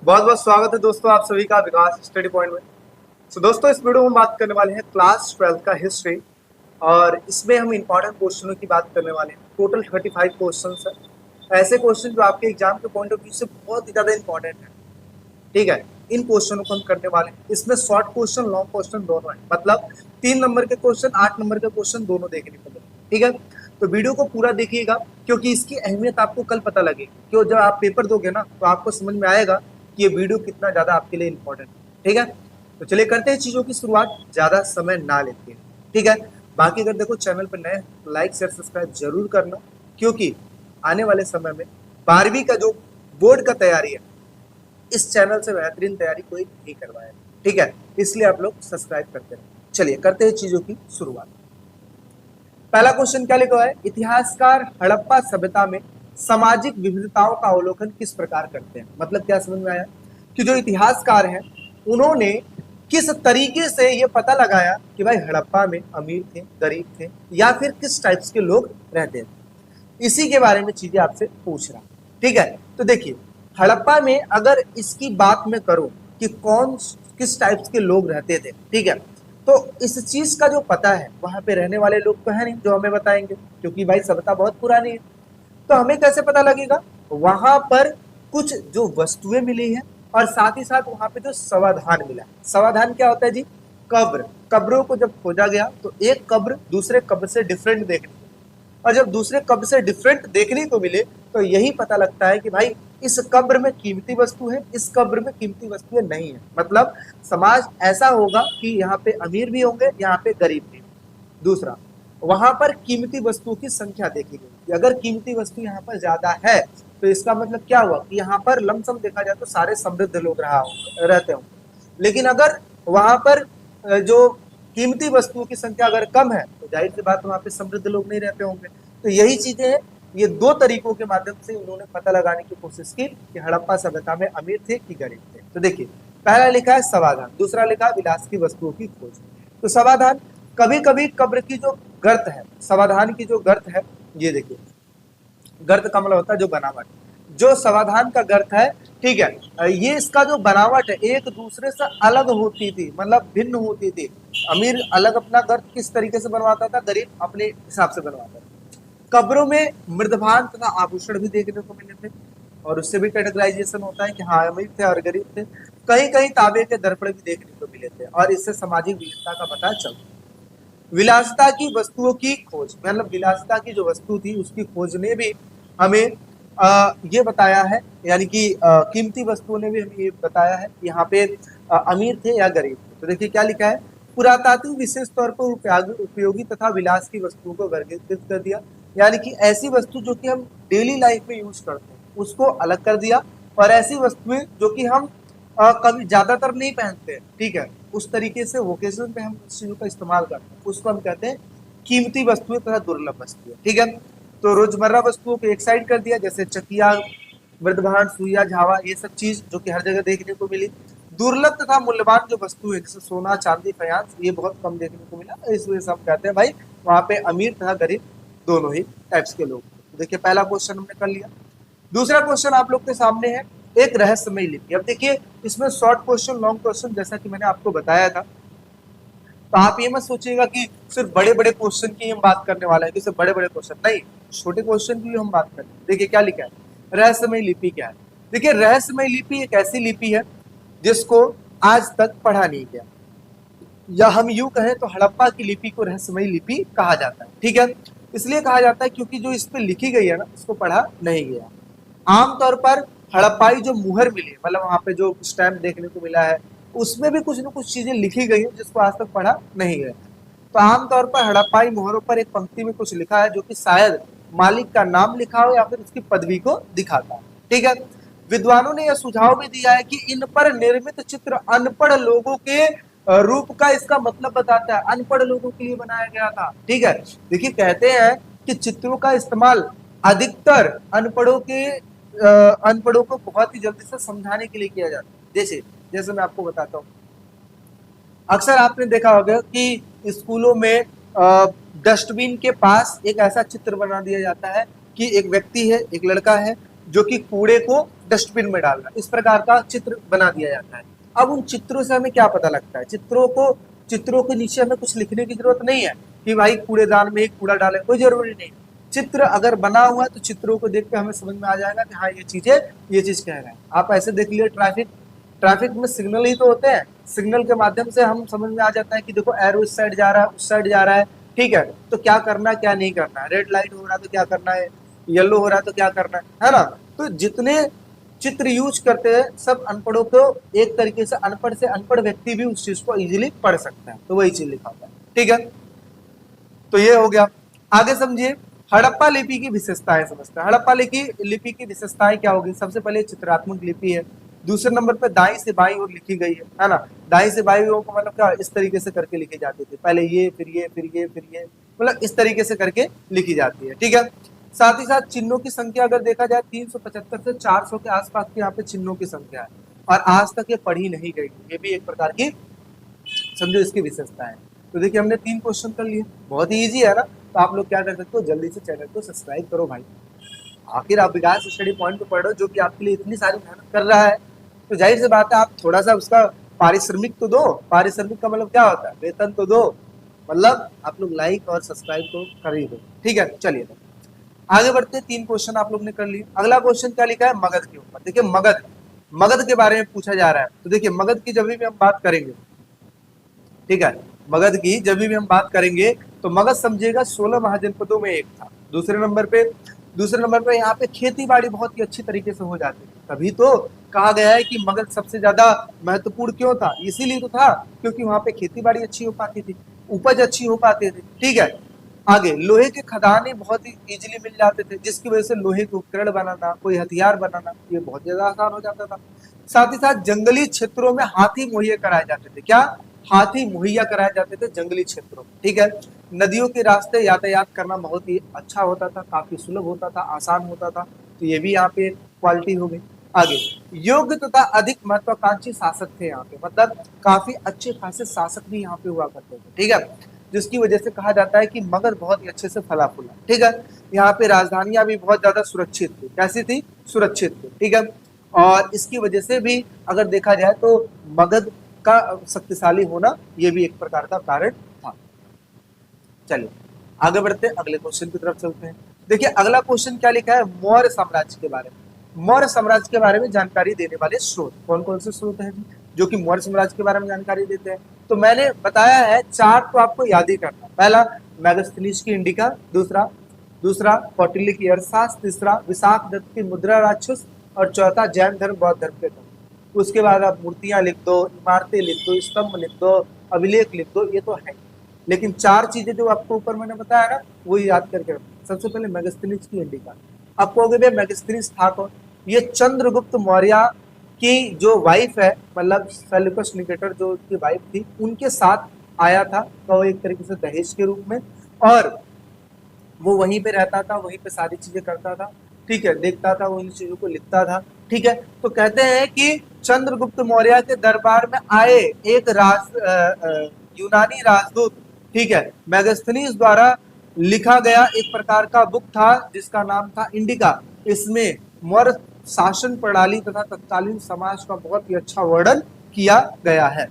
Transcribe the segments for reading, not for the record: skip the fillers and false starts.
बहुत बहुत स्वागत है दोस्तों आप सभी का विकास स्टडी पॉइंट में। दोस्तों इस वीडियो में हम बात करने वाले हैं क्लास 12 का हिस्ट्री और इसमें हम इंपॉर्टेंट क्वेश्चनों की बात करने वाले हैं। टोटल 35 क्वेश्चन है, ऐसे क्वेश्चन जो आपके एग्जाम के पॉइंट ऑफ व्यू से बहुत ही ज्यादा इंपॉर्टेंट है। ठीक है, इन क्वेश्चनों को हम करने वाले हैं। इसमें शॉर्ट क्वेश्चन लॉन्ग क्वेश्चन दोनों है, मतलब 3 नंबर के क्वेश्चन 8 नंबर के क्वेश्चन दोनों देखने को मिले। ठीक है, तो वीडियो को पूरा देखिएगा क्योंकि इसकी अहमियत आपको कल पता लगेगी। क्यों, जब आप पेपर दोगे ना तो आपको समझ में आएगा कि ये वीडियो कितना ज्यादा आपके लिए इंपॉर्टेंट है। ठीक है, तो चलिए करते हैं चीजों की शुरुआत, ज्यादा समय ना लेते हैं। ठीक है, बाकी अगर देखो चैनल पर नए तो लाइक शेयर सब्सक्राइब जरूर करना, क्योंकि आने वाले समय में 12वीं का जो बोर्ड का तैयारी है इस चैनल से बेहतरीन तैयारी कोई नहीं करवाया। ठीक है, इसलिए आप लोग सब्सक्राइब करते रहे। चलिए करते हैं चीजों की शुरुआत। पहला क्वेश्चन क्या लिखा है, इतिहासकार हड़प्पा सभ्यता में सामाजिक विविधताओं का अवलोकन किस प्रकार करते हैं। मतलब क्या समझ में आया कि जो इतिहासकार हैं उन्होंने किस तरीके से ये पता लगाया कि भाई हड़प्पा में अमीर थे, गरीब थे, या फिर किस टाइप्स के लोग रहते थे। इसी के बारे में चीजें आपसे पूछ रहा। ठीक है, तो देखिए हड़प्पा में अगर इसकी बात मैं करूं कि कौन किस टाइप्स के लोग रहते थे, ठीक है, तो इस चीज का जो पता है वहां पे रहने वाले लोग तो है नहीं जो हमें बताएंगे, क्योंकि भाई सभ्यता बहुत पुरानी है। तो हमें कैसे पता लगेगा, वहां पर कुछ जो वस्तुएं मिली है और साथ ही साथ वहां पे जो समाधान मिला। समाधान क्या होता है जी, कब्र। कब्रों को जब खोजा गया तो एक कब्र दूसरे कब्र से डिफरेंट देखने, और जब दूसरे कब्र से डिफरेंट देखने को मिले तो यही पता लगता है कि भाई इस कब्र में कीमती वस्तु है, इस कब्र में कीमती वस्तुएं नहीं है। मतलब समाज ऐसा होगा कि यहाँ पे अमीर भी होंगे, यहाँ पे गरीब भी। दूसरा, वहां पर कीमती वस्तुओं की संख्या देखी गई। अगर कीमती वस्तु यहाँ पर ज्यादा है तो इसका मतलब क्या हुआ कि यहाँ पर लमसम देखा जाए तो सारे समृद्ध लोग रहते होंगे। लेकिन अगर वहां पर जो कीमती वस्तुओं की संख्या अगर कम है तो जाहिर सी बात वहां पे समृद्ध लोग नहीं रहते होंगे। तो यही चीजें हैं, ये दो तरीकों के माध्यम से उन्होंने पता लगाने की कोशिश की कि हड़प्पा सभ्यता में अमीर थे कि गरीब थे। तो देखिए पहला लिखा है समाधान, दूसरा लिखा है विलास की वस्तुओं की खोज। तो समाधान, कभी कभी कब्र की जो गर्त है, समाधान की जो गर्त है, ये देखिए गर्त का मतलब होता है जो बनावट, जो समाधान का गर्त है, ठीक है, ये इसका जो बनावट है एक दूसरे से अलग होती थी, मतलब भिन्न होती थी। अमीर अलग अपना गर्त किस तरीके से बनवाता था, गरीब अपने हिसाब से बनवाता था। कब्रों में मृदभान तथा आभूषण भी देखने को मिले थे और उससे भी कैटेगराइजेशन होता है कि हाँ अमीर थे और गरीब थे। कहीं कहीं तांबे के दर्पण भी देखने को मिले थे और इससे सामाजिक विविधता का पता चलता। विलासिता की वस्तुओं की खोज, मतलब विलासिता की जो वस्तु थी उसकी खोज ने भी हमें ये बताया है, यानी कि कीमती वस्तुओं ने भी हमें ये बताया है कि यहाँ पे अमीर थे या गरीब थे। तो देखिए क्या लिखा है, पुरातात्विक विशेष तौर पर उपयोगी तथा विलास की वस्तुओं को वर्गीकृत कर दिया, यानी कि ऐसी वस्तु जो कि हम डेली लाइफ में यूज करते हैं उसको अलग कर दिया, और ऐसी वस्तुएं जो कि हम कभी ज्यादातर नहीं पहनते, ठीक है, उस तरीके से वोकेशन पे हम उस चीजों का इस्तेमाल करते हैं, उसको हम कहते हैं कीमती वस्तुएं तथा दुर्लभ वस्तुएं। ठीक है, तो रोजमर्रा वस्तुओं को एक साइड कर दिया, जैसे चकिया, मृदभान, सुइया, झावा, ये सब चीज जो कि हर जगह देखने को मिली। दुर्लभ तथा मूल्यवान जो वस्तु है जैसे सोना, चांदी, फायांस, ये बहुत कम देखने को मिला, इस वजह से हम कहते हैं भाई वहां पे अमीर तथा गरीब दोनों ही टाइप्स के लोग। देखिए पहला क्वेश्चन हमने कर लिया। दूसरा क्वेश्चन आप लोग के सामने है, एक रहस्यमय लिपि। अब देखिए इसमें शॉर्ट क्वेश्चन लॉन्ग क्वेश्चन जैसा कि मैंने आपको बताया था, तो आप ये मत सोचिएगा कि सिर्फ बड़े बड़े क्वेश्चन की हम बात करने वाले हैं, कि सिर्फ बड़े बड़े क्वेश्चन नहीं, छोटे क्वेश्चन की भी हम बात करें। देखिए क्या लिखा है, रहस्यमय लिपि क्या है। देखिए रहस्यमय लिपि एक ऐसी लिपि है जिसको आज तक पढ़ा नहीं गया, या हम यूं कहें तो हड़प्पा की लिपि को रहस्यमय लिपि कहा जाता है। ठीक है, इसलिए कहा जाता है क्योंकि जो इस पे लिखी गई है ना इसको पढ़ा नहीं गया। आमतौर पर हड़प्पाई जो मुहर मिली, मतलब वहां पे जो स्टैम्प देखने को मिला है उसमें भी कुछ न कुछ चीजें लिखी गई है जिसको आज तक पढ़ा नहीं गया। तो आमतौर पर हड़प्पाई मुहरों पर एक पंक्ति में कुछ लिखा है जो कि शायद मालिक का नाम लिखा हो या फिर उसकी पदवी को दिखाता है। ठीक है, विद्वानों ने यह सुझाव भी दिया है कि इन पर निर्मित चित्र अनपढ़ लोगों के रूप का इसका मतलब बताता है, अनपढ़ लोगों के लिए बनाया गया था। ठीक है, देखिए कहते हैं कि चित्रों का इस्तेमाल अधिकतर अनपढ़ों को बहुत ही जल्दी से समझाने के लिए किया जाता है। जैसे जैसे मैं आपको बताता हूँ, अक्सर आपने देखा होगा कि स्कूलों में डस्टबिन के पास एक ऐसा चित्र बना दिया जाता है कि एक व्यक्ति है, एक लड़का है जो कि कूड़े को डस्टबिन में डालना, इस प्रकार का चित्र बना दिया जाता है। अब उन चित्रों से हमें क्या पता लगता है, चित्रों के नीचे हमें कुछ लिखने की जरूरत नहीं है कि भाई कूड़ेदान में ही कूड़ा डाले, कोई जरूरी नहीं। चित्र अगर बना हुआ है तो चित्रों को देख के हमें समझ में आ जाएगा कि हाँ ये चीज कह रहे हैं। आप ऐसे देख लिए ट्रैफिक में सिग्नल ही तो होते हैं, सिग्नल के माध्यम से हम समझ में आ जाता है कि देखो एरो इस साइड जा रहा है, उस साइड जा रहा है, ठीक है, तो क्या करना है क्या नहीं करना है, रेड लाइट हो रहा है तो क्या करना है, येलो हो रहा है तो क्या करना है ना। तो जितने चित्र यूज करते हैं सब अनपढ़ों को एक तरीके से अनपढ़ व्यक्ति भी उस चीज को इजीली पढ़ सकता है, तो वही चीज लिखा हुआ है, ठीक है। तो ये हो गया। आगे समझिए हड़प्पा लिपि की विशेषताएं समझते हैं। हड़प्पा लिपि की विशेषताएं क्या होगी, सबसे पहले चित्रात्मक लिपि है, दूसरे नंबर पे दाई से बाई ओर लिखी गई है ना। दाई से बाई ओर को मतलब क्या, इस तरीके से करके लिखी जाती थी, पहले ये फिर ये फिर ये फिर ये, मतलब इस तरीके से करके लिखी जाती है, ठीक है। साथ ही साथ चिन्हों की संख्या अगर देखा जाए 375 से 400 के आसपास की यहाँ पे चिन्हों की संख्या है, और आज तक ये पढ़ी नहीं गई, ये भी एक प्रकार की समझो इसकी विशेषता है। तो देखिए हमने 3 क्वेश्चन कर लिए, बहुत ही इजी है ना। तो आप लोग क्या कर सकते हो, जल्दी से चैनल को सब्सक्राइब करो भाई, आखिर आप विकास स्टडी पॉइंट पे पढ़ रहे हो जो कि आपके लिए इतनी सारी मेहनत कर रहा है, तो जाहिर सी बात है आप थोड़ा सा उसका पारिश्रमिक तो दो। पारिश्रमिक का मतलब क्या होता है, वेतन तो दो, मतलब आप लोग लाइक और सब्सक्राइब तो कर ही दो, ठीक है। चलिए आगे बढ़ते हैं, 3 क्वेश्चन आप लोग ने कर लिए। अगला क्वेश्चन क्या लिखा है, मगध के ऊपर। देखिए मगध के बारे में पूछा जा रहा है, तो देखिए मगध की जब भी हम बात करेंगे, ठीक है, मगध की जब भी हम बात करेंगे तो मगध समझिएगा 16 महाजनपदों में एक था। दूसरे नंबर पे यहाँ पे खेती बाड़ी बहुत ही अच्छी तरीके से हो जाती थी, तभी तो कहा गया है कि मगध सबसे ज्यादा महत्वपूर्ण क्यों था, इसीलिए तो था क्योंकि वहां पे खेती बाड़ी अच्छी हो पाती थी, उपज अच्छी हो पाती थी, ठीक है। आगे लोहे के खदानें बहुत ही इजीली मिल जाते थे, जिसकी वजह से लोहे के उपकरण बनाना, कोई हथियार बनाना, ये बहुत ज्यादा आसान हो जाता था। साथ ही साथ जंगली क्षेत्रों में हाथी मुहैया कराए जाते थे, क्या, हाथी मुहैया कराए जाते थे जंगली क्षेत्रों में, ठीक है। नदियों के रास्ते यातायात करना बहुत ही अच्छा होता था, काफी सुलभ होता था, आसान होता था, तो ये भी यहाँ पे क्वालिटी हो गई। आगे योग्य तथा अधिक महत्वाकांक्षी शासक थे यहाँ पे, मतलब काफी अच्छे खासे शासक भी यहाँ पे हुआ करते थे, ठीक है, जिसकी वजह से कहा जाता है कि मगध बहुत ही अच्छे से फला फूला, ठीक है। यहाँ पे राजधानियां भी बहुत ज्यादा सुरक्षित थी, कैसी थी, सुरक्षित थी, ठीक है। और इसकी वजह से भी अगर देखा जाए तो मगध का शक्तिशाली होना ये भी एक प्रकार का कारण था। चलिए आगे बढ़ते हैं, अगले क्वेश्चन की तरफ चलते हैं। देखिए अगला क्वेश्चन क्या लिखा है, मौर्य साम्राज्य के बारे में। मौर्य साम्राज्य के बारे में जानकारी देने वाले स्रोत कौन कौन से स्रोत हैं जो कि मौर्य साम्राज्य के बारे में जानकारी देते हैं। तो मैंने बताया है 4 तो आपको याद ही करना, पहला मेगास्थनीज की इंडिका, दूसरा कौटिल्य की अर्थशास्त्र, तीसरा विशाख दत्त की मुद्रा राक्षस, और चौथा जैन धर्म बौद्ध धर्म के धर्म। उसके बाद आप मूर्तियां लिख दो, इमारतें लिख दो, स्तंभ लिख दो, अभिलेख लिख दो, ये तो है, लेकिन 4 चीजें जो आपको ऊपर मैंने बताया ना वो याद करके रखो। सबसे पहले मेगास्थनीज की इंडिका, आप कहोगे भैया मेगास्थनीज था कौन, ये चंद्रगुप्त मौर्य की जो वाइफ है, मतलब सेल्यूकस निकेटर जो उसकी वाइफ थी, उनके साथ आया था, तो एक तरीके से दहेज के रूप में, और वो वहीं पे रहता था, वहीं पे सारी चीजें करता था, ठीक है, देखता था, वो इन चीजों को लिखता था, ठीक है। तो कहते हैं कि चंद्रगुप्त मौर्य के दरबार में आए एक यूनानी राजदूत, ठीक है, मेगास्थनीज द्वारा लिखा गया एक प्रकार का बुक था जिसका नाम था इंडिका। इसमें मौर्य शासन प्रणाली तथा तत्कालीन समाज का बहुत ही अच्छा वर्णन किया गया है।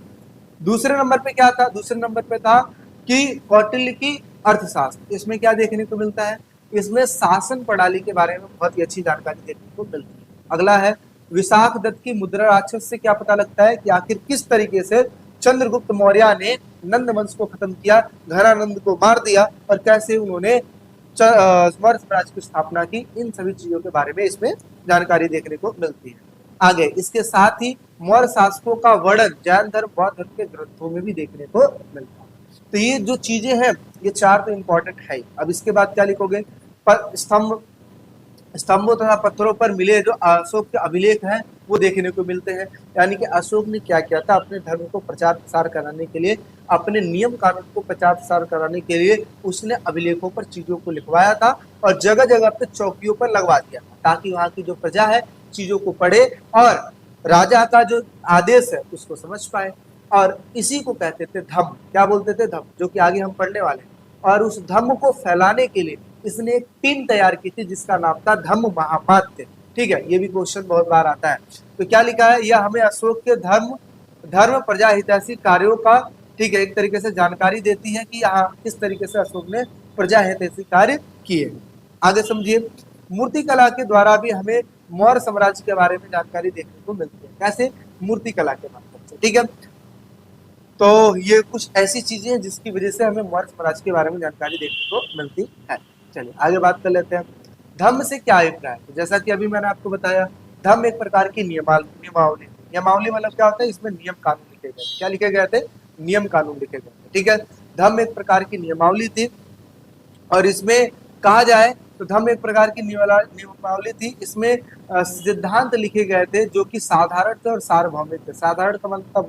दूसरे नंबर पे क्या था, दूसरे नंबर पे था कि कौटिल्य की अर्थशास्त्र। इसमें क्या देखने को मिलता है, इसमें शासन प्रणाली के बारे में बहुत ही अच्छी जानकारी देखने को मिलती है। अगला है विशाख दत्त की मुद्रा राक्षस से क्या पता लगता है कि आखिर किस तरीके से चंद्रगुप्त मौर्य ने नंद वंश को खत्म किया, घरानंद को मार दिया, और कैसे उन्होंने मौर्य साम्राज्य की स्थापना की। इन सभी चीजों के बारे में इसमें जानकारी देखने को मिलती है। आगे इसके साथ ही मौर्य शासकों का वर्णन जैन धर्म बौद्ध धर्म के ग्रंथों में भी देखने को मिलता है। तो ये जो चीजें हैं ये 4 तो इंपॉर्टेंट है। अब इसके बाद क्या लिखोगे, स्तंभों तथा पत्थरों पर मिले जो अशोक के अभिलेख हैं वो देखने को मिलते हैं, यानी कि अशोक ने क्या किया था, अपने धर्म को प्रचार प्रसार कराने के लिए, अपने नियम कानून को प्रचार प्रसार कराने के लिए उसने अभिलेखों पर चीजों को लिखवाया था, और जगह जगह पे चौकियों पर लगवा दिया था, ताकि वहां की जो प्रजा है चीजों को पढ़े और राजा का जो आदेश है उसको समझ पाए। और इसी को कहते थे धम्म, क्या बोलते थे, धम्म, जो कि आगे हम पढ़ने वाले हैं। और उस धम्म को फैलाने के लिए इसने एक टीम तैयार की थी जिसका नाम था धम्म महामात्य। ठीक है, ये भी क्वेश्चन बहुत बार आता है। तो क्या लिखा है, यह हमें अशोक के धर्म प्रजा हितैषी कार्यों का, ठीक है, एक तरीके से जानकारी देती है कि यहाँ किस तरीके से अशोक ने प्रजा हितैषी कार्य किए। आगे समझिए, मूर्ति कला के द्वारा भी हमें मौर्य साम्राज्य के बारे में जानकारी देखने को मिलती है। कैसे? मूर्ति कला के माध्यम से, ठीक है। तो ये कुछ ऐसी चीजें हैं जिसकी वजह से हमें मौर्य साम्राज्य के बारे में जानकारी देखने को मिलती है। चलिए आगे बात कर लेते हैं, धम्म से क्या अभिप्राय है। जैसा कि अभी मैंने आपको बताया, धम्म एक प्रकार की नियमावली। नियमावली मतलब क्या होता है, इसमें नियम कानून लिखे गए। क्या लिखे गए थे? नियम कानून लिखे गए थे, ठीक है। धम्म एक प्रकार की नियमावली थी, और इसमें कहा जाए तो धम्म एक प्रकार की नियमावली थी। इसमें सिद्धांत लिखे गए थे जो कि साधारण थे और सार्वभौमिक थे। साधारण का मतलब था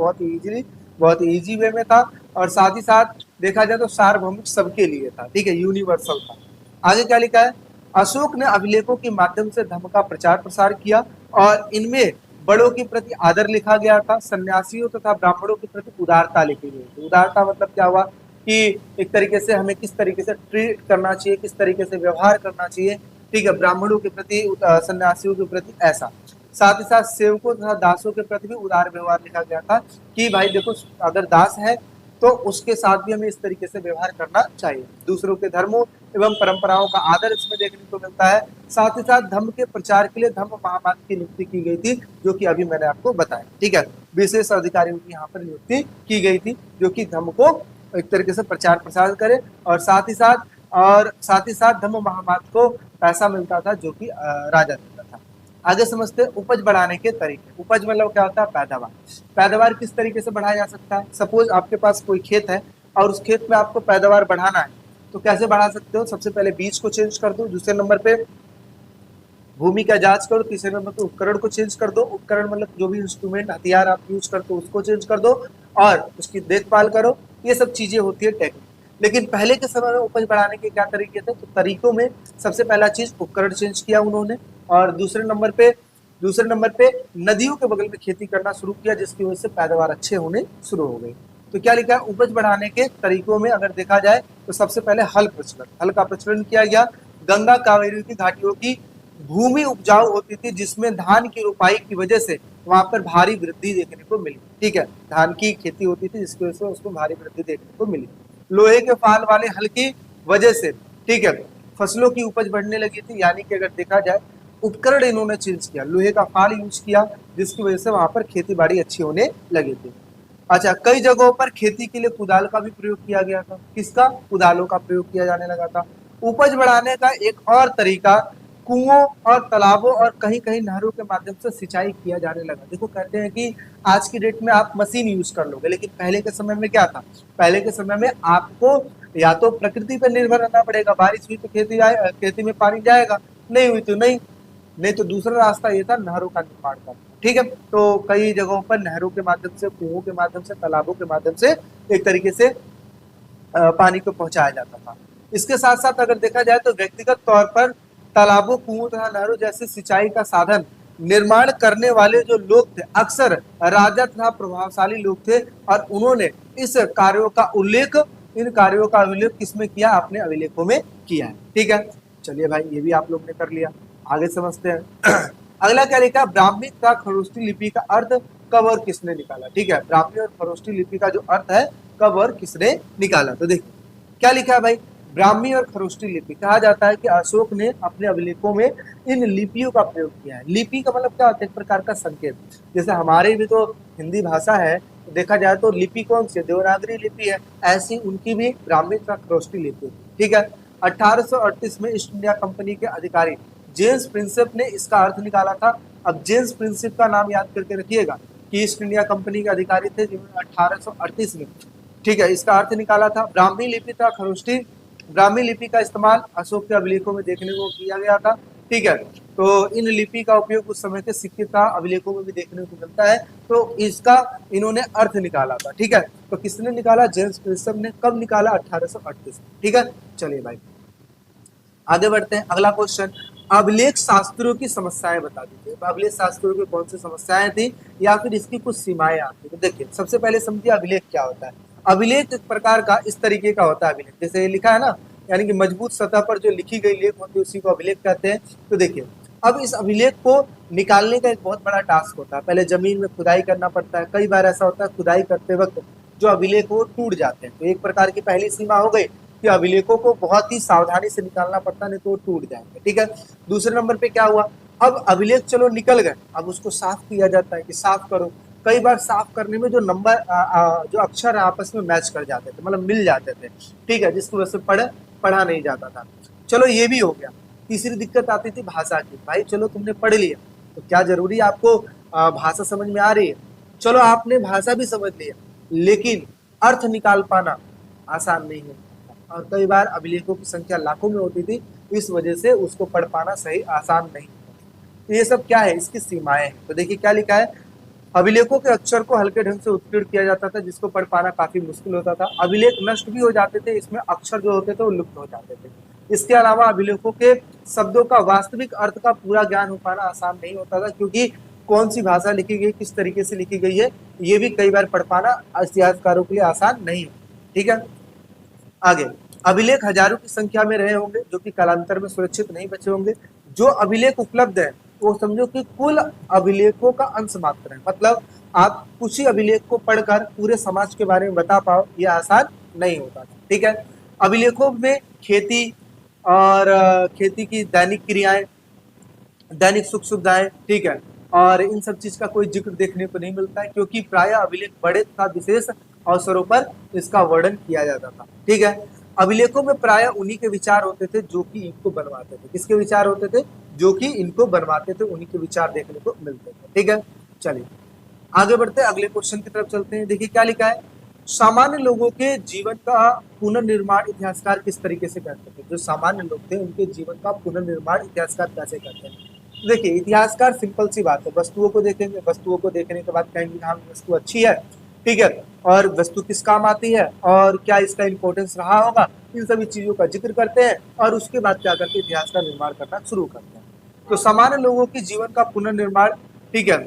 बहुत इजी वे में था, और साथ ही साथ देखा जाए तो सार्वभौमिक सबके लिए था, ठीक है, यूनिवर्सल था। आगे क्या लिखा है, अशोक ने अभिलेखों के माध्यम से धर्म का प्रचार प्रसार किया, और इनमें बड़ों के प्रति आदर लिखा गया था, सन्यासियों तथा ब्राह्मणों के प्रति उदारता लिखी गई थी। उदारता मतलब क्या हुआ कि एक तरीके से हमें किस तरीके से ट्रीट करना चाहिए, किस तरीके से व्यवहार करना चाहिए, ठीक है, ब्राह्मणों के प्रति, सन्यासियों के प्रति, ऐसा। साथ ही साथ सेवकों तथा दासों के प्रति भी उदार व्यवहार लिखा गया था कि भाई देखो, अगर दास है तो उसके साथ भी हमें इस तरीके से व्यवहार करना चाहिए। दूसरों के धर्मों एवं परंपराओं का आदर इसमें देखने को मिलता है। साथ ही साथ धर्म के प्रचार के लिए धर्म महामात्र की नियुक्ति की गई थी, जो कि अभी मैंने आपको बताया, ठीक है। विशेष अधिकारियों की यहाँ पर नियुक्ति की गई थी, जो कि धर्म को एक तरीके से प्रचार प्रसार करे, और साथ ही साथ धर्म महामात्र को पैसा मिलता था, जो कि राजा देता था। आगे समझते हैं उपज बढ़ाने के तरीके। उपज मतलब क्या होता है? पैदावार। पैदावार किस तरीके से बढ़ाया जा सकता है? सपोज आपके पास कोई खेत है और उस खेत में आपको पैदावार बढ़ाना है, तो कैसे बढ़ा सकते हो? सबसे पहले बीज को चेंज कर दो, दूसरे नंबर पे भूमि का जांच करो, तीसरे नंबर पे उपकरण को चेंज कर दो। उपकरण मतलब जो भी इंस्ट्रूमेंट हथियार आप यूज करते हो उसको चेंज कर दो, और उसकी देखभाल करो। ये सब चीजें होती है टेक्निक। लेकिन पहले के समय में उपज बढ़ाने के क्या तरीके थे? तो तरीकों में सबसे पहला चीज उपकरण चेंज किया उन्होंने, और दूसरे नंबर पे नदियों के बगल में खेती करना शुरू किया, जिसकी वजह से पैदावार अच्छे होने शुरू हो गई। तो क्या लिखा है, उपज बढ़ाने के तरीकों में अगर देखा जाए तो सबसे पहले हल का प्रचलन किया गया। गंगा कावेरी की घाटियों की भूमि उपजाऊ होती थी, जिसमें धान की रोपाई की वजह से वहां पर भारी वृद्धि देखने को मिली, ठीक है। धान की खेती होती थी, जिसकी वजह से उसको भारी वृद्धि देखने को मिली। लोहे के फाल वाले हल की वजह से, ठीक है, फसलों की उपज बढ़ने लगी थी। यानी कि अगर देखा जाए, उपकरण इन्होंने चेंज किया, लोहे का फाल यूज किया, जिसकी वजह से वहां पर खेती बाड़ी अच्छी होने लगी थी। अच्छा, कई जगहों पर खेती के लिए कुदाल का भी प्रयोग किया गया था। किसका? कुदालों का प्रयोग किया जाने लगा था। उपज बढ़ाने का एक और तरीका कुओं और तालाबों और कहीं कहीं नहरों के माध्यम से सिंचाई किया जाने लगा। देखो, कहते हैं कि आज की डेट में आप मशीन यूज कर लोगे, लेकिन पहले के समय में क्या था? पहले के समय में आपको या तो प्रकृति पर निर्भर रहना पड़ेगा। बारिश हुई तो खेती में पानी जाएगा, नहीं हुई तो नहीं तो दूसरा रास्ता ये था नहरों का निर्माण करना, ठीक है। तो कई जगहों पर नहरों के माध्यम से, कुओं के माध्यम से, तालाबों के माध्यम से एक तरीके से पानी को पहुंचाया जाता था। इसके साथ साथ अगर देखा जाए तो व्यक्तिगत तौर पर तालाबों, कुओं तथा नहरों जैसे सिंचाई का साधन निर्माण करने वाले जो लोग थे, अक्सर राजा तथा प्रभावशाली लोग थे, और उन्होंने इन कार्यों का उल्लेख किसमें किया? अपने अभिलेखों में किया है, ठीक है। चलिए भाई, ये भी आप लोग ने कर लिया। आगे समझते हैं अगला क्या लिखा? ब्राह्मी तथा खरोष्टी लिपि का अर्थ कब और किसने निकाला, ठीक है। ब्राह्मी और खरोष्टी लिपि का जो अर्थ है, कब और किसने निकाला, तो देखिए क्या लिखा है भाई। ब्राह्मी और खरोष्टी लिपि, कहा जाता है कि अशोक ने अपने अभिलेखों में इन लिपियों का प्रयोग किया है। लिपि का मतलब क्या होता है? एक प्रकार का संकेत। जैसे हमारे भी तो हिंदी भाषा है, तो देखा जाए तो लिपि कौन सी? देवनागरी लिपि है। ऐसी उनकी भी ब्राह्मी तथा खरोष्टी लिपि, ठीक है। 1838 में ईस्ट इंडिया कंपनी के अधिकारी जेम्स प्रिंसेप ने इसका अर्थ निकाला था। अब जेम्स प्रिंसेप का नाम याद करके रखिएगा कि ईस्ट इंडिया कंपनी के अधिकारी थे, जिन्होंने 1838 में, ठीक है, इसका अर्थ निकाला था। ब्राह्मी लिपि तथा खरोष्टी, ब्राह्मी लिपि का इस्तेमाल अशोक के अभिलेखों में देखने को किया गया था, ठीक है। तो इन लिपि का उपयोग उस समय के सिक्के का अभिलेखों में भी देखने को मिलता है। तो इसका इन्होंने अर्थ निकाला था, ठीक है। तो किसने निकाला? जेम्स प्रिंसेप ने। कब निकाला? 1838, ठीक है। चलिए भाई, आगे बढ़ते हैं। अगला क्वेश्चन, अभिलेख शास्त्रों की समस्याएं बता दीजिए। अभिलेख शास्त्रों की कौन सी समस्याएं थी, या फिर इसकी कुछ सीमाएं आती है? तो देखिए, सबसे पहले समझिए अभिलेख क्या होता है। अभिलेख एक प्रकार का इस तरीके का होता है अभिलेख, जैसे ये लिखा है ना, यानी कि मजबूत सतह पर जो लिखी गई लेख होती है, उसी को अभिलेख कहते हैं। तो देखिए, अब इस अभिलेख को निकालने का एक बहुत बड़ा टास्क होता है। पहले जमीन में खुदाई करना पड़ता है। कई बार ऐसा होता है खुदाई करते वक्त जो अभिलेख वो टूट जाते हैं। तो एक प्रकार की पहली सीमा हो गई कि अभिलेखों को बहुत ही सावधानी से निकालना पड़ता है, नहीं तो वो टूट जाएंगे। ठीक है। दूसरे नंबर पे क्या हुआ, अब अभिलेख चलो निकल गए, अब उसको साफ किया जाता है कि साफ करो। कई बार साफ करने में जो नंबर जो अक्षर आपस में मैच कर जाते थे, मतलब मिल जाते थे। ठीक है, जिसकी वजह से पढ़ा नहीं जाता था। चलो ये भी हो गया। तीसरी दिक्कत आती थी भाषा की। भाई चलो तुमने पढ़ लिया तो क्या जरूरी है आपको भाषा समझ में आ रही है? चलो आपने भाषा भी समझ लिया, लेकिन अर्थ निकाल पाना आसान नहीं है। और कई बार अभिलेखों की संख्या लाखों में होती थी, इस वजह से उसको पढ़ पाना सही आसान नहीं। तो ये सब क्या है, इसकी सीमाएं हैं। तो देखिए क्या लिखा है, अभिलेखों के अक्षर को हल्के ढंग से उत्कीर्ण किया जाता था, जिसको पढ़ पाना काफी मुश्किल होता था। अभिलेख नष्ट भी हो जाते थे, इसमें अक्षर जो होते थे वो लुप्त हो जाते थे। इसके अलावा अभिलेखों के शब्दों का वास्तविक अर्थ का पूरा ज्ञान हो पाना आसान नहीं होता था, क्योंकि कौन सी भाषा लिखी गई, किस तरीके से लिखी गई है, ये भी कई बार पढ़ पाना इतिहासकारों के लिए आसान नहीं है। ठीक है, आगे अभिलेख हजारों की संख्या में रहे होंगे, जो कि कालांतर में सुरक्षित नहीं बचे होंगे। जो अभिलेख उपलब्ध है वो समझो कि कुल अभिलेखों का अंश मात्र है। मतलब आप कुछ ही अभिलेख को पढ़कर पूरे समाज के बारे में बता पाओ, ये आसान नहीं होता। ठीक है, अभिलेखों में खेती और खेती की दैनिक क्रियाएं, दैनिक सुख सुविधाएं, ठीक है, और इन सब चीज का कोई जिक्र देखने को नहीं मिलता है, क्योंकि प्रायः अभिलेख बड़े तथा विशेष अवसरों पर इसका वर्णन किया जाता था। ठीक है, अभिलेखों में प्रायः उन्हीं के विचार होते थे जो कि इनको बनवाते थे। किसके विचार होते थे? जो कि इनको बनवाते थे, उन्हीं के विचार देखने को मिलते थे। ठीक है, चलिए आगे बढ़ते हैं, अगले क्वेश्चन की तरफ चलते हैं। देखिए क्या लिखा है, सामान्य लोगों के जीवन का पुनर्निर्माण इतिहासकार किस तरीके से करते थे? जो सामान्य लोग थे उनके जीवन का पुनर्निर्माण इतिहासकार कैसे करते हैं? देखिए इतिहासकार सिंपल सी बात है, वस्तुओं को देखेंगे, वस्तुओं को देखने के बाद कहेंगे हाँ वस्तु अच्छी है, ठीक है, और वस्तु किस काम आती है और क्या इसका इंपॉर्टेंस रहा होगा, इन सभी चीजों का जिक्र करते हैं और उसके बाद क्या करते हैं, इतिहास का निर्माण करना शुरू करते हैं। तो सामान्य लोगों के जीवन का पुनर्निर्माण, ठीक है,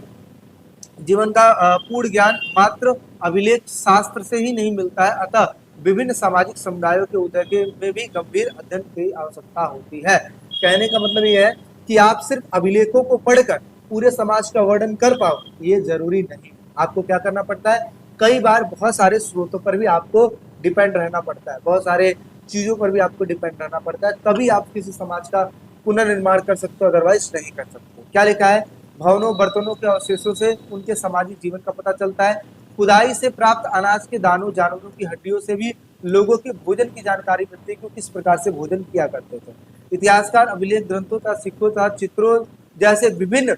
जीवन का पूर्ण ज्ञान मात्र अभिलेख शास्त्र से ही नहीं मिलता है, अतः विभिन्न सामाजिक समुदायों के उदय के में भी गंभीर अध्ययन की आवश्यकता होती है। कहने का मतलब ये है कि आप सिर्फ अभिलेखों को पढ़कर पूरे समाज का वर्णन कर पाओ, ये जरूरी नहीं। आपको क्या करना पड़ता है, कई बार बहुत सारे स्रोतों पर भी आपको डिपेंड रहना पड़ता है, बहुत सारे चीजों पर भी आपको डिपेंड रहना पड़ता है, तभी आप किसी समाज का पुनर्निर्माण कर सकते हो, अदरवाइज नहीं कर सकते। क्या लिखा है, भवनों बर्तनों के अवशेषों से उनके सामाजिक जीवन का पता चलता है। खुदाई से प्राप्त अनाज के दानों, जानवरों की हड्डियों से भी लोगों के भोजन की जानकारी मिलती है कि वो किस प्रकार से भोजन किया करते थे। इतिहासकार अभिलेख ग्रंथों तथा सिक्कों तथा चित्रों जैसे विभिन्न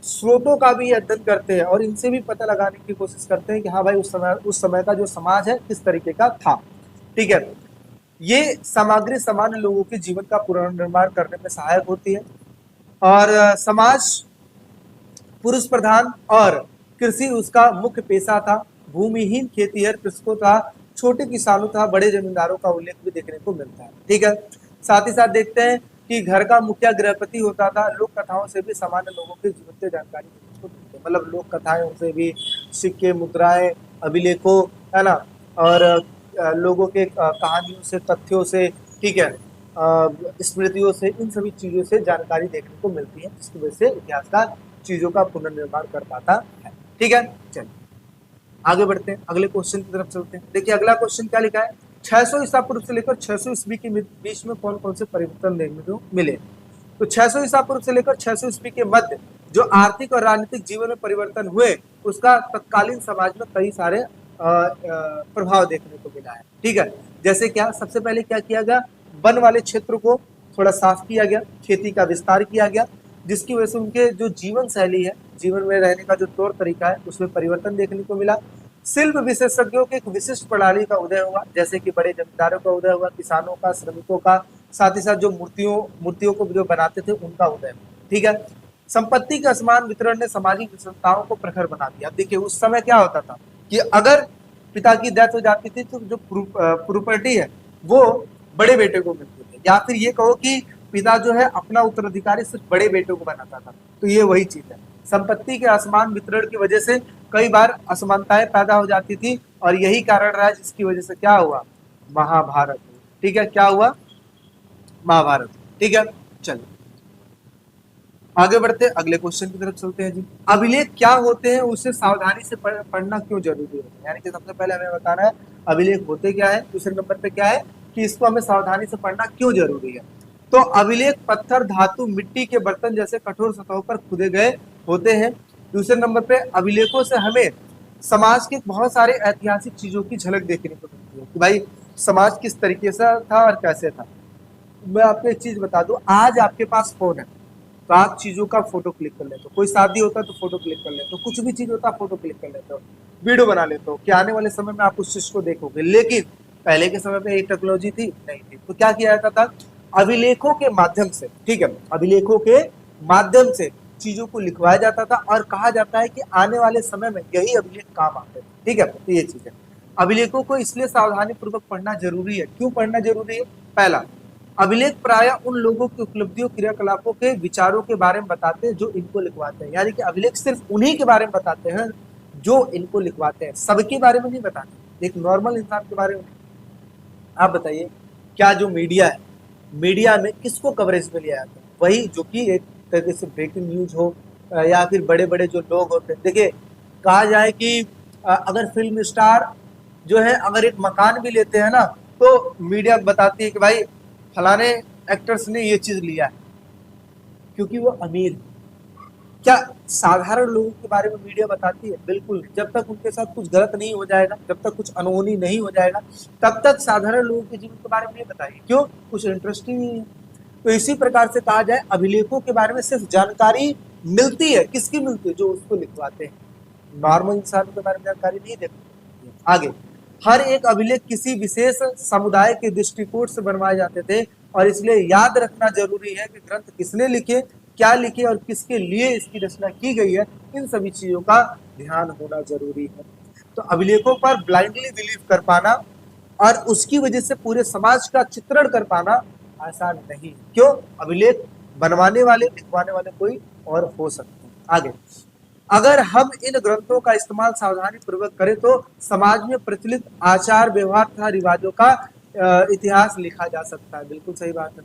स्रोतों का भी अध्ययन करते हैं और इनसे भी पता लगाने की कोशिश करते हैं कि हाँ भाई उस समय का जो समाज है किस तरीके का था। ठीक है, ये सामग्री सामान्य लोगों के जीवन का पुनर्निर्माण करने में सहायक होती है। और समाज पुरुष प्रधान और कृषि उसका मुख्य पेशा था। भूमिहीन खेतीहर कृषकों था, छोटे किसानों था, बड़े जमींदारों का उल्लेख भी देखने को मिलता है। ठीक है, साथ ही साथ देखते हैं कि घर का मुखिया गृहपति होता था। लोक कथाओं से भी सामान्य लोगों की जीवन से जानकारी देखने को मिलती है, मतलब लोक कथाओं से भी, सिक्के, मुद्राएं, अभिलेखों, है ना, और लोगों के कहानियों से, तथ्यों से, ठीक है, स्मृतियों से, इन सभी चीजों से जानकारी देखने को मिलती है, जिसकी वजह से इतिहासकार चीजों का पुनर्निर्माण कर पाता है। ठीक है, चलिए आगे बढ़ते हैं, अगले क्वेश्चन की तरफ चलते हैं। देखिए अगला क्वेश्चन क्या लिखा है, 600 ईसा पूर्व से लेकर 600 ईस्वी के बीच में कौन कौन से परिवर्तन देखने को मिले? तो 600 ईसा पूर्व से लेकर 600 ईस्वी के मध्य जो आर्थिक और राजनीतिक जीवन में परिवर्तन हुए, उसका तत्कालीन समाज में कई सारे प्रभाव देखने को मिला है। ठीक है, जैसे क्या, सबसे पहले क्या किया गया, वन वाले क्षेत्र को थोड़ा साफ किया गया, खेती का विस्तार किया गया, जिसकी वजह से उनके जो जीवन शैली है, जीवन में रहने का जो तौर तरीका है, उसमें परिवर्तन देखने को मिला। शिल्प विशेषज्ञों की एक विशिष्ट प्रणाली का उदय हुआ, जैसे कि बड़े जमींदारों का उदय हुआ, किसानों का, श्रमिकों का, साथ ही साथ जो मूर्तियों को जो बनाते थे उनका उदय हुआ। ठीक है, संपत्ति के असमान वितरण ने सामाजिक विषमताओं को प्रखर बना दिया। देखिए उस समय क्या होता था कि अगर पिता की डेथ हो जाती थी तो जो प्रॉपर्टी है वो बड़े बेटे को मिलती थी, या फिर ये कहो कि पिता जो है अपना उत्तराधिकारी सिर्फ बड़े बेटे को बनाता था। तो ये वही चीज है, संपत्ति के असमान वितरण की वजह से कई बार असमानताएं पैदा हो जाती थी, और यही कारण रहा जिसकी वजह से क्या हुआ, महाभारत। ठीक है, क्या हुआ, महाभारत। ठीक है, चलिए आगे बढ़ते हैं, अगले क्वेश्चन की तरफ चलते हैं जी। अभिलेख क्या होते हैं, उसे सावधानी से पढ़ना क्यों जरूरी है? यानी कि सबसे पहले हमें बताना है अभिलेख होते क्या है, दूसरे नंबर पे क्या है कि इसको हमें सावधानी से पढ़ना क्यों जरूरी है। तो अभिलेख पत्थर, धातु, मिट्टी के बर्तन जैसे कठोर सतहों पर खुदे गए होते हैं। दूसरे नंबर पे अभिलेखों से हमें समाज के बहुत सारे ऐतिहासिक चीजों की झलक देखने को मिलती है कि भाई समाज किस तरीके से था और कैसे था। मैं आपको एक चीज बता दूं, आज आपके पास फोन है तो आप चीजों का फोटो क्लिक कर लेते हो, कोई शादी होता है तो फोटो क्लिक कर लेते हो, कुछ भी चीज होता है फोटो क्लिक कर लेते हो, वीडियो बना लेते हो कि आने वाले समय में आप उस चीज को देखोगे। लेकिन पहले के समय में ये टेक्नोलॉजी थी नहीं थी, तो क्या किया जाता था, अभिलेखों के माध्यम से, ठीक है, अभिलेखों के माध्यम से चीजों को लिखवाया जाता था और कहा जाता है कि आने वाले समय में यही अभिलेख काम आते थे। ठीक है, तो ये चीज है। अभिलेखों को इसलिए सावधानी पूर्वक पढ़ना जरूरी है। क्यों पढ़ना जरूरी है? पहला, अभिलेख प्रायः उन लोगों की उपलब्धियों, क्रियाकलापों के, विचारों के बारे में बताते हैं जो इनको लिखवाते हैं। यानी कि अभिलेख सिर्फ उन्हीं के बारे में बताते हैं जो इनको लिखवाते हैं, सबके बारे में नहीं बताते, एक नॉर्मल इंसान के बारे में। आप बताइए, क्या जो मीडिया है, मीडिया में किसको कवरेज में लिया जाता है? वही जो कि एक तरीके से ब्रेकिंग न्यूज हो या फिर बड़े बड़े जो लोग होते हैं। देखिए, कहा जाए कि अगर फिल्म स्टार जो है अगर एक मकान भी लेते हैं ना, तो मीडिया बताती है कि भाई फलाने एक्टर्स ने ये चीज लिया है क्योंकि वो अमीर है। क्या साधारण लोगों के बारे में मीडिया बताती है? बिल्कुल नहीं। जब तक उनके साथ कुछ गलत नहीं हो जाएगा, जब तक कुछ अनहोनी नहीं हो जाएगा, तब तक साधारण लोगों के जीवन के बारे में नहीं बताएगी। क्यों? कुछ इंटरेस्टिंग नहीं है। तो इसी प्रकार से कहा जाए, अभिलेखों के बारे में सिर्फ जानकारी मिलती है, किसकी मिलती है? जो उसको लिखवाते हैं। नॉर्मल इंसान के बारे में जानकारी नहीं देते। आगे, हर एक अभिलेख किसी विशेष समुदाय के दृष्टिकोण से बनवाए जाते थे और इसलिए याद रखना जरूरी है कि ग्रंथ किसने लिखे, क्या लिखे और किसके लिए इसकी रचना की गई है। इन सभी चीजों का ध्यान होना जरूरी है। तो अभिलेखों पर ब्लाइंडली बिलीव कर पाना और उसकी वजह से पूरे समाज का चित्रण कर पाना आसान नहीं। क्यों? अभिलेख बनवाने वाले, लिखवाने वाले कोई और हो सकते हैं। आगे, अगर हम इन ग्रंथों का इस्तेमाल सावधानी पूर्वक करें तो समाज में प्रचलित आचार, व्यवहार तथा रिवाजों का इतिहास लिखा जा सकता है। बिल्कुल सही बात है।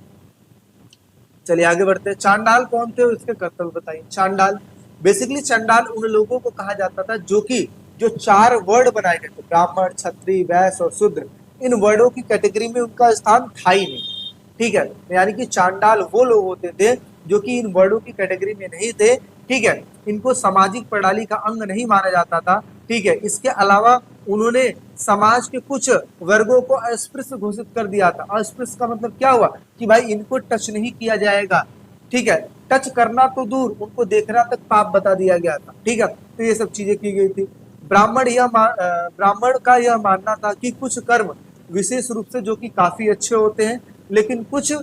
चलिए आगे बढ़ते हैं। चांडाल कौन थे और इसके कर्तव्य बताइए। चांडाल, बेसिकली चांडाल उन लोगों को कहा जाता था जो 4 वर्ड बनाए गए थे, ब्राह्मण, क्षत्रिय, वैश्य और शूद्र। इन वर्डों की कैटेगरी में उनका स्थान था ही नहीं। ठीक है, यानी कि चांडाल वो लोग होते थे जो कि इन वर्डों की कैटेगरी में नहीं थे। ठीक है, इनको सामाजिक प्रणाली का अंग नहीं माना जाता था। ठीक है, इसके अलावा उन्होंने समाज के कुछ वर्गों को अस्पृश्य घोषित कर दिया था। अस्पृश्य का मतलब क्या हुआ कि भाई इनको टच नहीं किया जाएगा। ठीक है, टच करना तो दूर, उनको देखना तक पाप बता दिया गया था। ठीक है, तो ये सब चीजें की गई थी। ब्राह्मण का यह मानना था कि कुछ कर्म विशेष रूप से जो कि काफी अच्छे होते हैं, लेकिन कुछ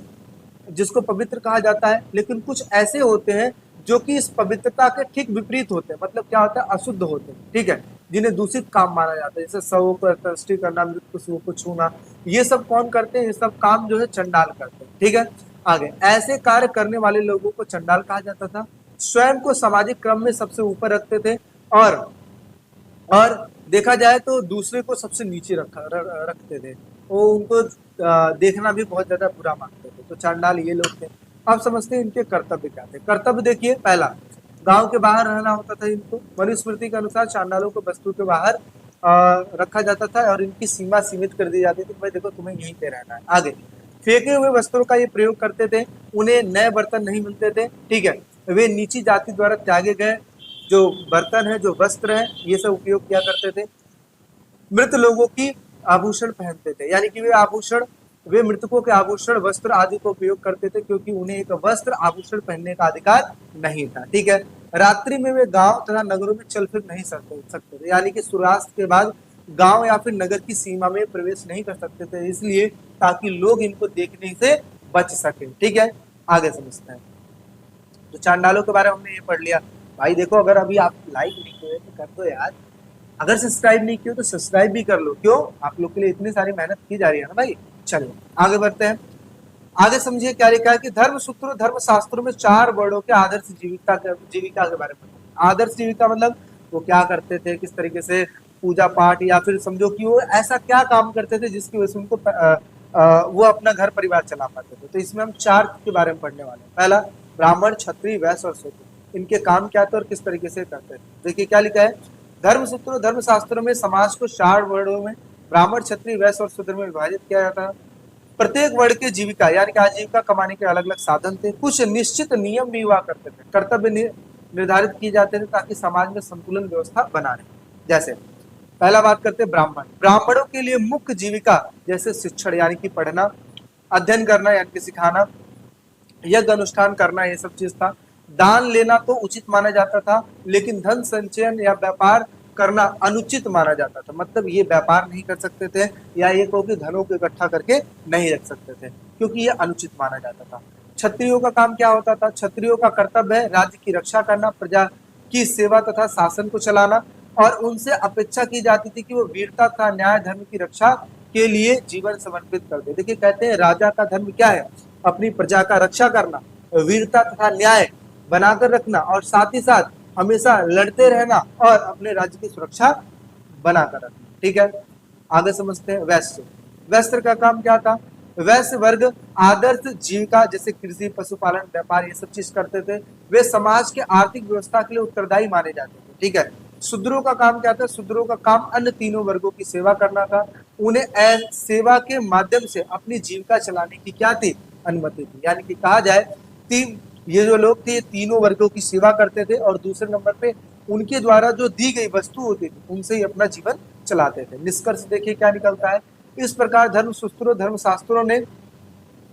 जिसको पवित्र कहा जाता है, लेकिन कुछ ऐसे होते हैं जो कि इस पवित्रता के ठीक विपरीत होते हैं। मतलब क्या होता है? अशुद्ध होते हैं। ठीक है, जिन्हें दूषित काम माना जाता है, जैसे शवों को अंत्येष्टि करना, मृत पशुओं को छूना, ये सब कौन करते हैं? ये सब काम जो है चंडाल करते हैं। ठीक है, आगे, ऐसे कार्य करने वाले लोगों को चंडाल कहा जाता था। स्वयं को सामाजिक क्रम में सबसे ऊपर रखते थे और देखा जाए तो दूसरे को सबसे नीचे रखते थे। वो उनको देखना भी बहुत ज्यादा बुरा मानते थे। तो चांडाल ये लोग थे। अब समझते हैं इनके कर्तव्य क्या थे। कर्तव्य देखिए, पहला, गांव के बाहर रहना होता था इनको। मनुस्मृति के अनुसार चांडालों को बस्तु के बाहर रखा जाता था और इनकी सीमा सीमित कर दी जाती थी, भाई देखो तुम्हें यहीं पे रहना है। आगे, फेंके हुए वस्त्रों का ये प्रयोग करते थे। उन्हें नए बर्तन नहीं मिलते थे। ठीक है, वे नीची जाति द्वारा त्यागे गए जो बर्तन है, जो वस्त्र है, ये सब उपयोग किया करते थे। मृत लोगों की आभूषण पहनते थे, यानी कि वे मृतकों के आभूषण, वस्त्र आदि को उपयोग करते थे क्योंकि उन्हें एक वस्त्र, आभूषण पहनने का अधिकार नहीं था। ठीक है, रात्रि में वे गांव तथा नगरों में चल फिर नहीं सकते थे, यानी कि सूर्यास्त के बाद गांव या फिर नगर की सीमा में प्रवेश नहीं कर सकते थे, इसलिए ताकि लोग इनको देखने से बच सके। ठीक है, आगे समझते हैं। तो चांडालों के बारे में हमने ये पढ़ लिया। भाई देखो, अगर अभी आप लाइक नहीं किए तो कर दो यार, अगर सब्सक्राइब नहीं किया तो सब्सक्राइब भी कर लो। क्यों? आप लोग के लिए इतनी सारी मेहनत की जा रही है ना भाई। चलो आगे बढ़ते हैं। आगे समझिए क्या लिखा है कि धर्म सूत्रों, धर्म शास्त्रों में 4 वर्णों के आदर्श जीविका के बारे में। आदर्श जीविका मतलब वो क्या करते थे, किस तरीके से पूजा पाठ, या फिर समझो कि वो ऐसा क्या काम करते थे जिसकी वजह से उनको वो अपना घर परिवार चला पाते थे। तो इसमें हम 4 के बारे में पढ़ने वाले हैं। पहला, ब्राह्मण, क्षत्रिय, वैश्य और शूद्र, इनके काम क्या थे और किस तरीके से करते थे। देखिए क्या लिखा है, धर्मसूत्रों धर्मशास्त्रों में समाज को 4 वर्णों में ब्राह्मण, क्षत्रिय, वैश्य और शूद्र में विभाजित किया जाता है। प्रत्येक वर्ण की जीविका यानी कि आजीविका कमाने के अलग अलग साधन थे। कुछ निश्चित नियम भी हुआ करते थे, कर्तव्य निर्धारित किए जाते थे ताकि समाज में संतुलन व्यवस्था बना रहे। जैसे पहला बात करते हैं ब्राह्मण। ब्राह्मणों के लिए मुख्य जीविका जैसे शिक्षण यानी कि पढ़ना, अध्ययन करना यानी कि सिखाना, यज्ञ अनुष्ठान करना, ये सब चीज था। दान लेना तो उचित माना जाता था, लेकिन धन संचयन या व्यापार करना अनुचित माना जाता था। मतलब ये व्यापार नहीं कर सकते थे या ये कहो कि धनों को इकट्ठा करके नहीं रख सकते थे, क्योंकि ये अनुचित माना जाता था। क्षत्रियों का काम क्या होता था, क्षत्रियों का कर्तव्य है राज्य की रक्षा करना, प्रजा की सेवा तथा शासन को चलाना, और उनसे अपेक्षा की जाती थी कि वो वीरता तथा न्याय धर्म की रक्षा के लिए जीवन समर्पित कर दे। देखिए कहते हैं राजा का धर्म क्या है, अपनी प्रजा का रक्षा करना, वीरता तथा न्याय बनाकर रखना, और साथ ही साथ हमेशा लड़ते रहना और अपने राज्य की सुरक्षा बनाकर रखना। ठीक है, आगे समझते हैं वैश्य। वैश्य का काम क्या था, वैश्य वर्ग आदर्श जीविका जैसे कृषि, पशुपालन, व्यापार, ये सब चीज करते थे। वे समाज के आर्थिक व्यवस्था के लिए उत्तरदायी माने जाते थे। ठीक है, शूद्रों का काम क्या था, शूद्रों का काम अन्य तीनों वर्गों की सेवा करना था। उन्हें सेवा के माध्यम से अपनी जीविका चलाने की क्या थी, अनुमति थी। यानी कि कहा जाए कि ये जो लोग थे ये तीनों वर्गों की सेवा करते थे, और दूसरे नंबर पे उनके द्वारा जो दी गई वस्तु होती थी उनसे ही अपना जीवन चलाते थे। निष्कर्ष देखिए क्या निकलता है, इस प्रकार धर्मसूत्रों धर्मशास्त्रों ने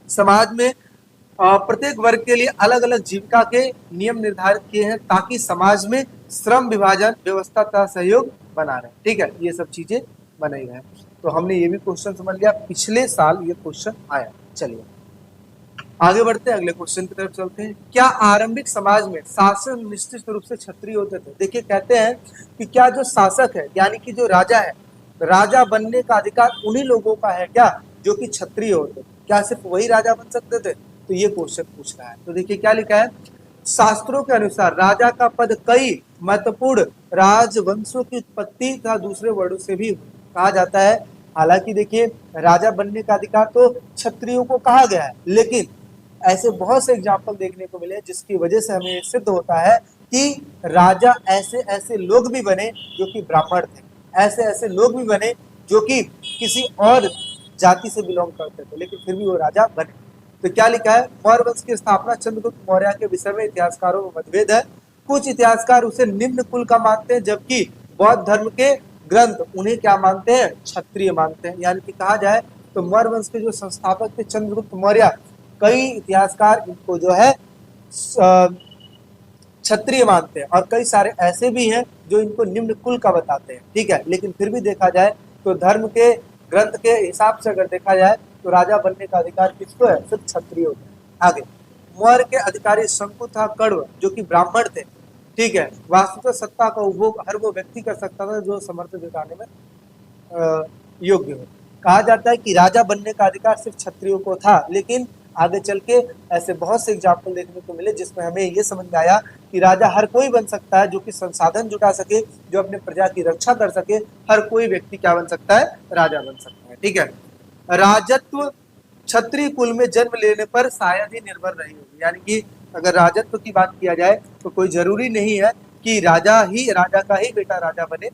समाज में प्रत्येक वर्ग के लिए अलग अलग जीविका के नियम निर्धारित किए हैं ताकि समाज में श्रम विभाजन व्यवस्था तथा सहयोग बना रहे। ठीक है, ये सब चीजें बनाई गए। तो हमने ये भी क्वेश्चन समझ लिया, पिछले साल ये क्वेश्चन आया। चलिए आगे बढ़ते हैं, अगले क्वेश्चन की तरफ चलते हैं। क्या आरंभिक समाज में शासन निश्चित रूप से क्षत्रिय होते थे। देखिए कहते हैं कि क्या जो शासक है यानी कि जो राजा है, राजा बनने का अधिकार उन्हीं लोगों का है क्या जो कि क्षत्रिय होते थे। क्या सिर्फ वही राजा बन सकते थे, तो ये क्वेश्चन पूछ रहा है। तो देखिए क्या लिखा है, शास्त्रों के अनुसार राजा का पद कई महत्वपूर्ण राजवंशों की उत्पत्ति तथा दूसरे वर्णों से भी कहा जाता है। हालांकि देखिए राजा बनने का अधिकार तो क्षत्रियों को कहा गया है, लेकिन ऐसे बहुत से एग्जाम्पल देखने को मिले जिसकी वजह से हमें सिद्ध होता है कि राजा ऐसे ऐसे लोग भी बने जो कि ब्राह्मण थे, ऐसे ऐसे लोग भी बने जो कि किसी और जाति से बिलोंग करते थे, लेकिन फिर भी वो राजा बने। तो क्या लिखा है, मौर्य वंश की स्थापना चंद्रगुप्त मौर्य के विषय में इतिहासकारों में मतभेद है। कुछ इतिहासकार उसे निम्न कुल का मानते हैं, जबकि बौद्ध धर्म के ग्रंथ उन्हें क्या मानते हैं, क्षत्रिय मानते हैं। यानी कि कहा जाए तो मौर्य वंश के जो संस्थापक थे चंद्रगुप्त मौर्य, कई इतिहासकार इनको जो है क्षत्रिय मानते हैं, और कई सारे ऐसे भी हैं जो इनको निम्न कुल का बताते हैं। ठीक है, लेकिन फिर भी देखा जाए तो धर्म के ग्रंथ के हिसाब से अगर देखा जाए तो राजा बनने का अधिकार किसको है, सिर्फ क्षत्रिय होता है। आगे मौर्य के अधिकारी शंकु था कण्व जो कि ब्राह्मण थे। ठीक है, वास्तुतः सत्ता का उपभोग हर वो व्यक्ति कर सकता था जो समर्थ जुटाने में योग्य हो। कहा जाता है कि राजा बनने का अधिकार सिर्फ क्षत्रियों को था, लेकिन आगे चल के ऐसे बहुत से एग्जाम्पल देखने को मिले जिसमें हमें ये समझ में आया कि राजा हर कोई बन सकता है जो कि संसाधन जुटा सके, जो अपने प्रजा की रक्षा कर सके। हर कोई व्यक्ति क्या बन सकता है, राजा बन सकता है। ठीक है, राजत्व क्षत्रिय कुल में जन्म लेने पर शायद ही निर्भर रही होगी। यानी कि अगर राजत्व की बात किया जाए तो कोई जरूरी नहीं है कि राजा का ही बेटा राजा बने,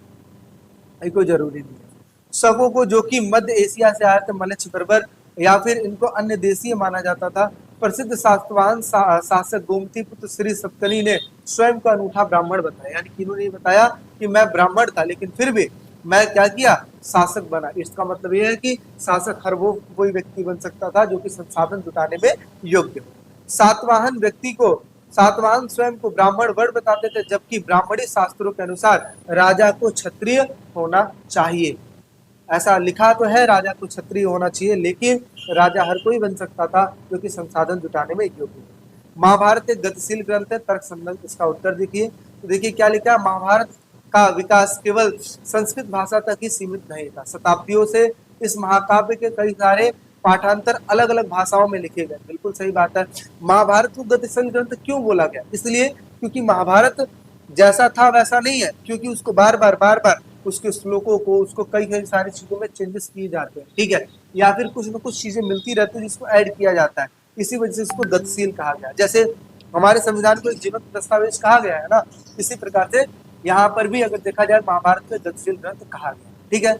कोई जरूरी नहीं है। शकों को जो कि मध्य एशिया से आए थे, मलच्छ बर्बर या फिर इनको अन्य देशीय माना जाता था। प्रसिद्ध शास्त्रवान शासक गोमती पुत्र श्री सप्तनी ने स्वयं को अनूठा ब्राह्मण बताया। यानी कि इन्होंने बताया कि मैं ब्राह्मण था लेकिन फिर भी मैं क्या किया, शासक बना। इसका मतलब यह है कि शासक हर वो कोई व्यक्ति बन सकता था जो कि संसाधन जुटाने में योग्य हो। सातवाहन स्वयं को ब्राह्मण वर्ण बताते थे, जबकि ब्राह्मणी शास्त्रों के अनुसार राजा को क्षत्रिय होना चाहिए। ऐसा लिखा तो है राजा को क्षत्रिय होना चाहिए, लेकिन राजा हर कोई बन सकता था जो कि संसाधन जुटाने में योग्य है। महाभारत एक गतिशील ग्रंथ है, तर्क संबंध। इसका उत्तर देखिए, तो देखिए क्या लिखा है, महाभारत का विकास केवल संस्कृत भाषा तक ही सीमित नहीं था। शताब्दियों से इस महाकाव्य के कई सारे पाठांतर अलग अलग भाषाओं में लिखे गए। बिल्कुल सही बात है। महाभारत को गतिशील ग्रंथ क्यों बोला गया, इसलिए क्योंकि महाभारत जैसा था वैसा नहीं है, क्योंकि उसको बार बार उसके श्लोकों को उसको कई सारी चीजों में चेंजेस किए जाते हैं। ठीक है, या फिर कुछ न कुछ चीजें मिलती रहती है जिसको ऐड किया जाता है, इसी वजह से इसको गतिशील कहा गया। जैसे हमारे संविधान को एक जीवंत दस्तावेज कहा गया है ना, इसी प्रकार से यहाँ पर भी अगर देखा जाए महाभारत को गतिशील ग्रंथ कहा गया। ठीक है,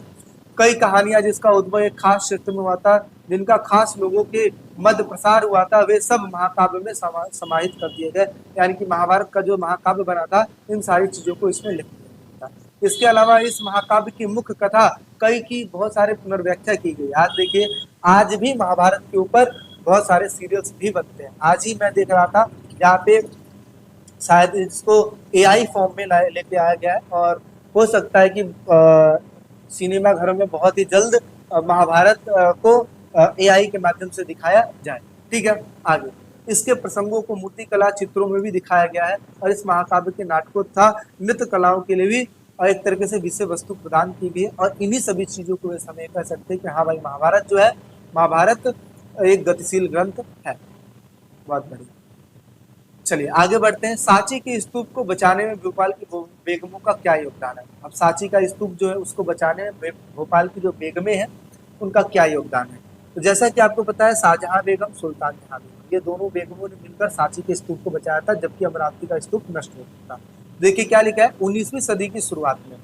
कई कहानियां जिसका उद्भव एक खास क्षेत्र में हुआ था, जिनका खास लोगों के मध्य प्रसार हुआ था, वे सब महाकाव्य में समाहित कर दिए गए। यानी कि महाभारत का जो महाकाव्य बना था, इन सारी चीजों को इसमें लिख दिया था। इसके अलावा इस महाकाव्य की मुख्य कथा कई की बहुत सारे पुनर्व्याख्या की गई। आज देखिए, आज भी महाभारत के ऊपर बहुत सारे सीरियल्स भी बनते हैं। आज ही मैं देख रहा था जहाँ पे शायद इसको एआई फॉर्म में लेके आया गया है, और हो सकता है कि सिनेमा घरों में बहुत ही जल्द महाभारत को एआई के माध्यम से दिखाया जाए। ठीक है, आगे इसके प्रसंगों को मूर्ति कला चित्रों में भी दिखाया गया है, और इस महाकाव्य के नाटकों तथा नृत्य कलाओं के लिए भी एक तरीके से विषय वस्तु प्रदान की गई है। और इन्हीं सभी चीजों को वैसे हमें कह सकते हैं कि हाँ भाई, महाभारत जो है, महाभारत एक गतिशील ग्रंथ है। बहुत बढ़िया, चलिए आगे बढ़ते हैं। सांची के स्तूप को बचाने में भोपाल की बेगमों का क्या योगदान है। अब सांची का स्तूप जो है उसको बचाने में भोपाल की जो बेगमें हैं उनका क्या योगदान है। तो जैसा कि आपको पता है, शाहजहां बेगम, सुल्तान जहां बेगम, ये दोनों बेगमों ने मिलकर सांची के स्तूप को बचाया था, जबकि अमरावती का स्तूप नष्ट हो चुका था। देखिए क्या लिखा है, 19वीं सदी की शुरुआत में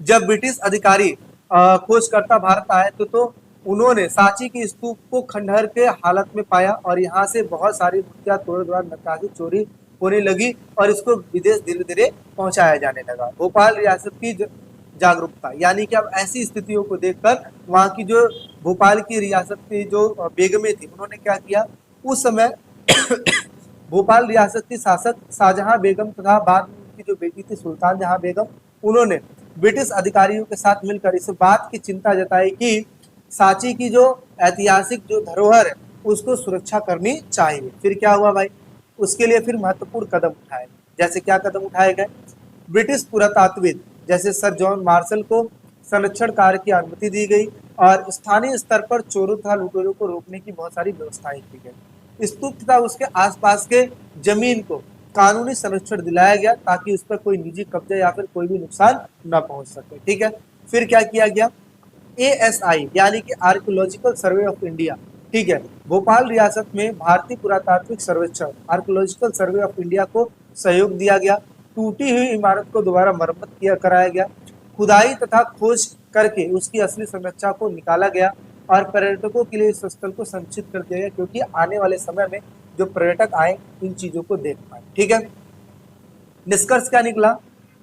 जब ब्रिटिश अधिकारी खोजकर्ता भारत आए तो उन्होंने सांची के स्तूप को खंडहर के हालत में पाया, और यहाँ से बहुत सारी मूर्तियां तोड़ द्वार नक्काशी चोरी होने लगी, और इसको विदेश धीरे धीरे पहुंचाया जाने लगा। भोपाल रियासत की जागरूकता, यानी कि अब ऐसी स्थितियों को देखकर वहां की जो भोपाल की रियासत की जो बेगमें थी, उन्होंने क्या किया, उस समय भोपाल रियासत की शासक शाहजहां बेगम तथा बाद में उनकी जो बेटी थी सुल्तान जहां बेगम, उन्होंने ब्रिटिश अधिकारियों के साथ मिलकर इस बात की चिंता जताई कि सांची की जो ऐतिहासिक जो धरोहर है उसको सुरक्षा करनी चाहिए। फिर क्या हुआ भाई, उसके लिए फिर महत्वपूर्ण कदम उठाए। जैसे क्या कदम उठाए गए, ब्रिटिश पुरातात्विद जैसे सर जॉन मार्शल को संरक्षण कार्य की अनुमति दी गई, और स्थानीय स्तर पर चोरों तथा लुटेरों को रोकने की बहुत सारी व्यवस्थाएं की गई। स्तूप तथा उसके आसपास के जमीन को कानूनी संरक्षण दिलाया गया, ताकि उस पर कोई निजी कब्जा या फिर कोई भी नुकसान न पहुंच सके। ठीक है, फिर क्या किया गया, ASI यानी कि आर्कियोलॉजिकल सर्वे ऑफ इंडिया, ठीक है, भोपाल रियासत में भारतीय पुरातात्विक सर्वेक्षण आर्कियोलॉजिकल सर्वे ऑफ इंडिया को सहयोग दिया गया। टूटी हुई इमारत को दोबारा मरम्मत किया कराया गया, खुदाई तथा खोज करके उसकी असली संरचना को निकाला गया, और पर्यटकों के लिए इस स्थल को संरक्षित कर दिया गया, क्योंकि आने वाले समय में जो पर्यटक आए इन चीजों को देख पाए। ठीक है, निष्कर्ष क्या निकला,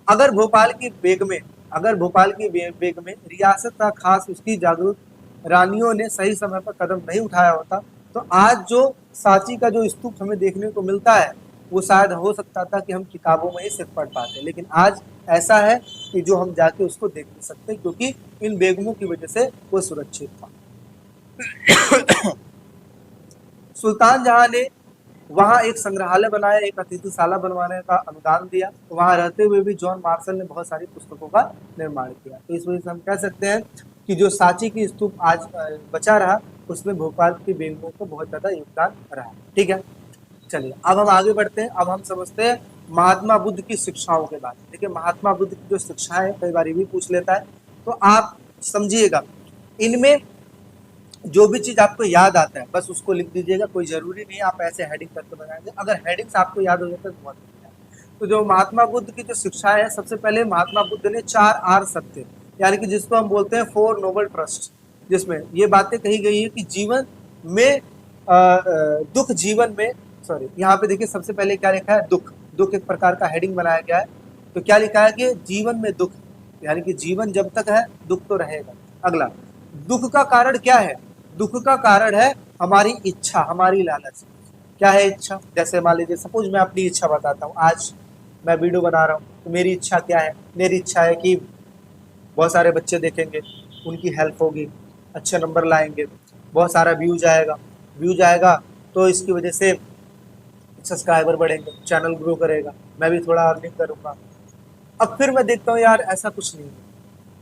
अगर भोपाल की बेग में रियासत का खास उसकी जागरूक रानियों ने सही समय पर कदम नहीं उठाया होता, तो आज जो सांची का जो स्तूप हमें देखने को मिलता है, वो शायद हो सकता था कि हम किताबों में ही सिर्फ पढ़ पाते, लेकिन आज ऐसा है कि जो हम जाके उसको देख नहीं सकते, क्योंकि इन बेगमों की वजह से वो सुरक्षित था। सुल्तान जहां ने वहां एक संग्रहालय बनाया, एक अतिथिशाला बनवाने का अनुदान दिया, तो वहां रहते हुए भी जॉन मार्शल ने बहुत सारी पुस्तकों का निर्माण किया। तो इस वजह से हम कह सकते हैं कि जो सांची की स्तूप आज बचा रहा, उसमें भोपाल की बेगमों को बहुत ज्यादा योगदान रहा। ठीक है, चलिए अब हम आगे बढ़ते हैं। अब हम समझते हैं महात्मा बुद्ध की शिक्षाओं के बारे में। देखिए, महात्मा बुद्ध की जो शिक्षा है, कई बार ये भी पूछ लेता है, तो आप समझिएगा, इनमें जो भी चीज आपको याद आता है बस उसको लिख दीजिएगा, कोई जरूरी नहीं आप ऐसे हेडिंग करके बनाएंगे। अगर हेडिंग्स आपको याद हो जाता है तो बहुत अच्छा है। तो जो महात्मा बुद्ध की जो शिक्षा है, सबसे पहले महात्मा बुद्ध ने 4 आर सत्य, यानी कि जिसको हम बोलते हैं 4 नोबल ट्रस्ट, जिसमें ये बातें कही गई है कि जीवन में दुख, जीवन में सॉरी, यहाँ पे देखिए सबसे पहले क्या लिखा है, दुख। दुख एक प्रकार का हेडिंग बनाया गया है। तो क्या लिखा है कि जीवन में दुख, यानी कि जीवन जब तक है दुख तो रहेगा। अगला, दुख का कारण क्या है, दुख का कारण है हमारी इच्छा, हमारी लालच। क्या है इच्छा, जैसे मान लीजिए सपोज मैं अपनी इच्छा बताता हूँ, आज मैं वीडियो बना रहा हूँ, तो मेरी इच्छा क्या है, मेरी इच्छा है कि बहुत सारे बच्चे देखेंगे, उनकी हेल्प होगी, अच्छे नंबर लाएंगे, बहुत सारा व्यूज आएगा तो इसकी वजह से सब्सक्राइबर बढ़ेंगे, चैनल ग्रो करेगा, मैं भी थोड़ा अर्निंग करूंगा। अब फिर मैं देखता हूँ यार ऐसा कुछ नहीं है,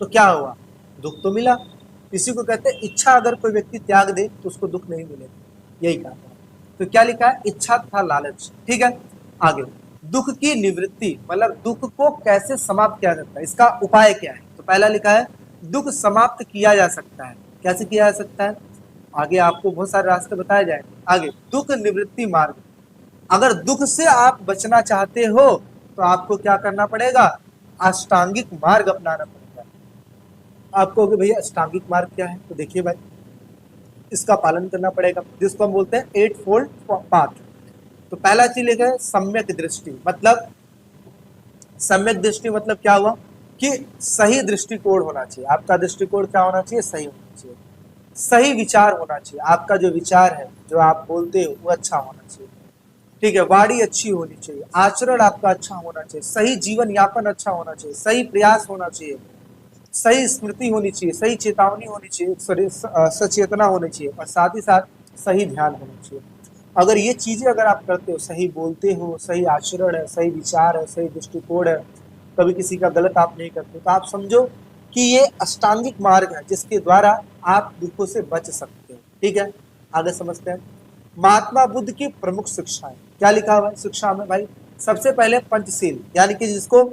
तो क्या हुआ, दुख तो मिला। इसी को कहते हैं इच्छा, अगर कोई व्यक्ति त्याग दे तो उसको दुख नहीं मिलेगा, यही कहा था। तो क्या लिखा है, इच्छा तथा लालच। ठीक है, आगे, दुख की निवृत्ति, मतलब दुख को कैसे समाप्त किया जाता है, इसका उपाय क्या है। तो पहला लिखा है दुख समाप्त किया जा सकता है। कैसे किया जा सकता है, आगे आपको बहुत सारे रास्ते बताए जाएंगे। आगे, दुख निवृत्ति मार्ग, अगर दुख से आप बचना चाहते हो तो आपको क्या करना पड़ेगा, अष्टांगिक मार्ग अपनाना पड़ेगा। आपको कि भैया अष्टांगिक मार्ग क्या है, तो देखिए भाई इसका पालन करना पड़ेगा, जिसको हम बोलते हैं 8 फोल्ड पाथ। तो पहला चीज लिखा है सम्यक दृष्टि। मतलब सम्यक दृष्टि मतलब क्या हुआ कि सही दृष्टिकोण होना चाहिए। आपका दृष्टिकोण क्या होना चाहिए, सही होना चाहिए। सही विचार होना चाहिए, आपका जो विचार है, जो आप बोलते हो वो अच्छा होना चाहिए। ठीक है, वाणी अच्छी होनी चाहिए, आचरण आपका अच्छा होना चाहिए, सही जीवन यापन अच्छा होना चाहिए, सही प्रयास होना चाहिए, सही स्मृति होनी चाहिए, सही चेतावनी होनी चाहिए, सचेतना होनी चाहिए, और साथ ही साथ सही ध्यान होना चाहिए। अगर ये चीजें अगर आप करते हो, सही बोलते हो, सही आचरण है, सही विचार है, सही दृष्टिकोण है, कभी किसी का गलत आप नहीं करते, तो आप समझो कि ये अष्टांगिक मार्ग है जिसके द्वारा आप दुखों से बच सकते हो। ठीक है, आगे समझते हैं। महात्मा बुद्ध की प्रमुख शिक्षाएं, क्या लिखा हुआ है शिक्षा में भाई, सबसे पहले पंचशील, यानी कि जिसको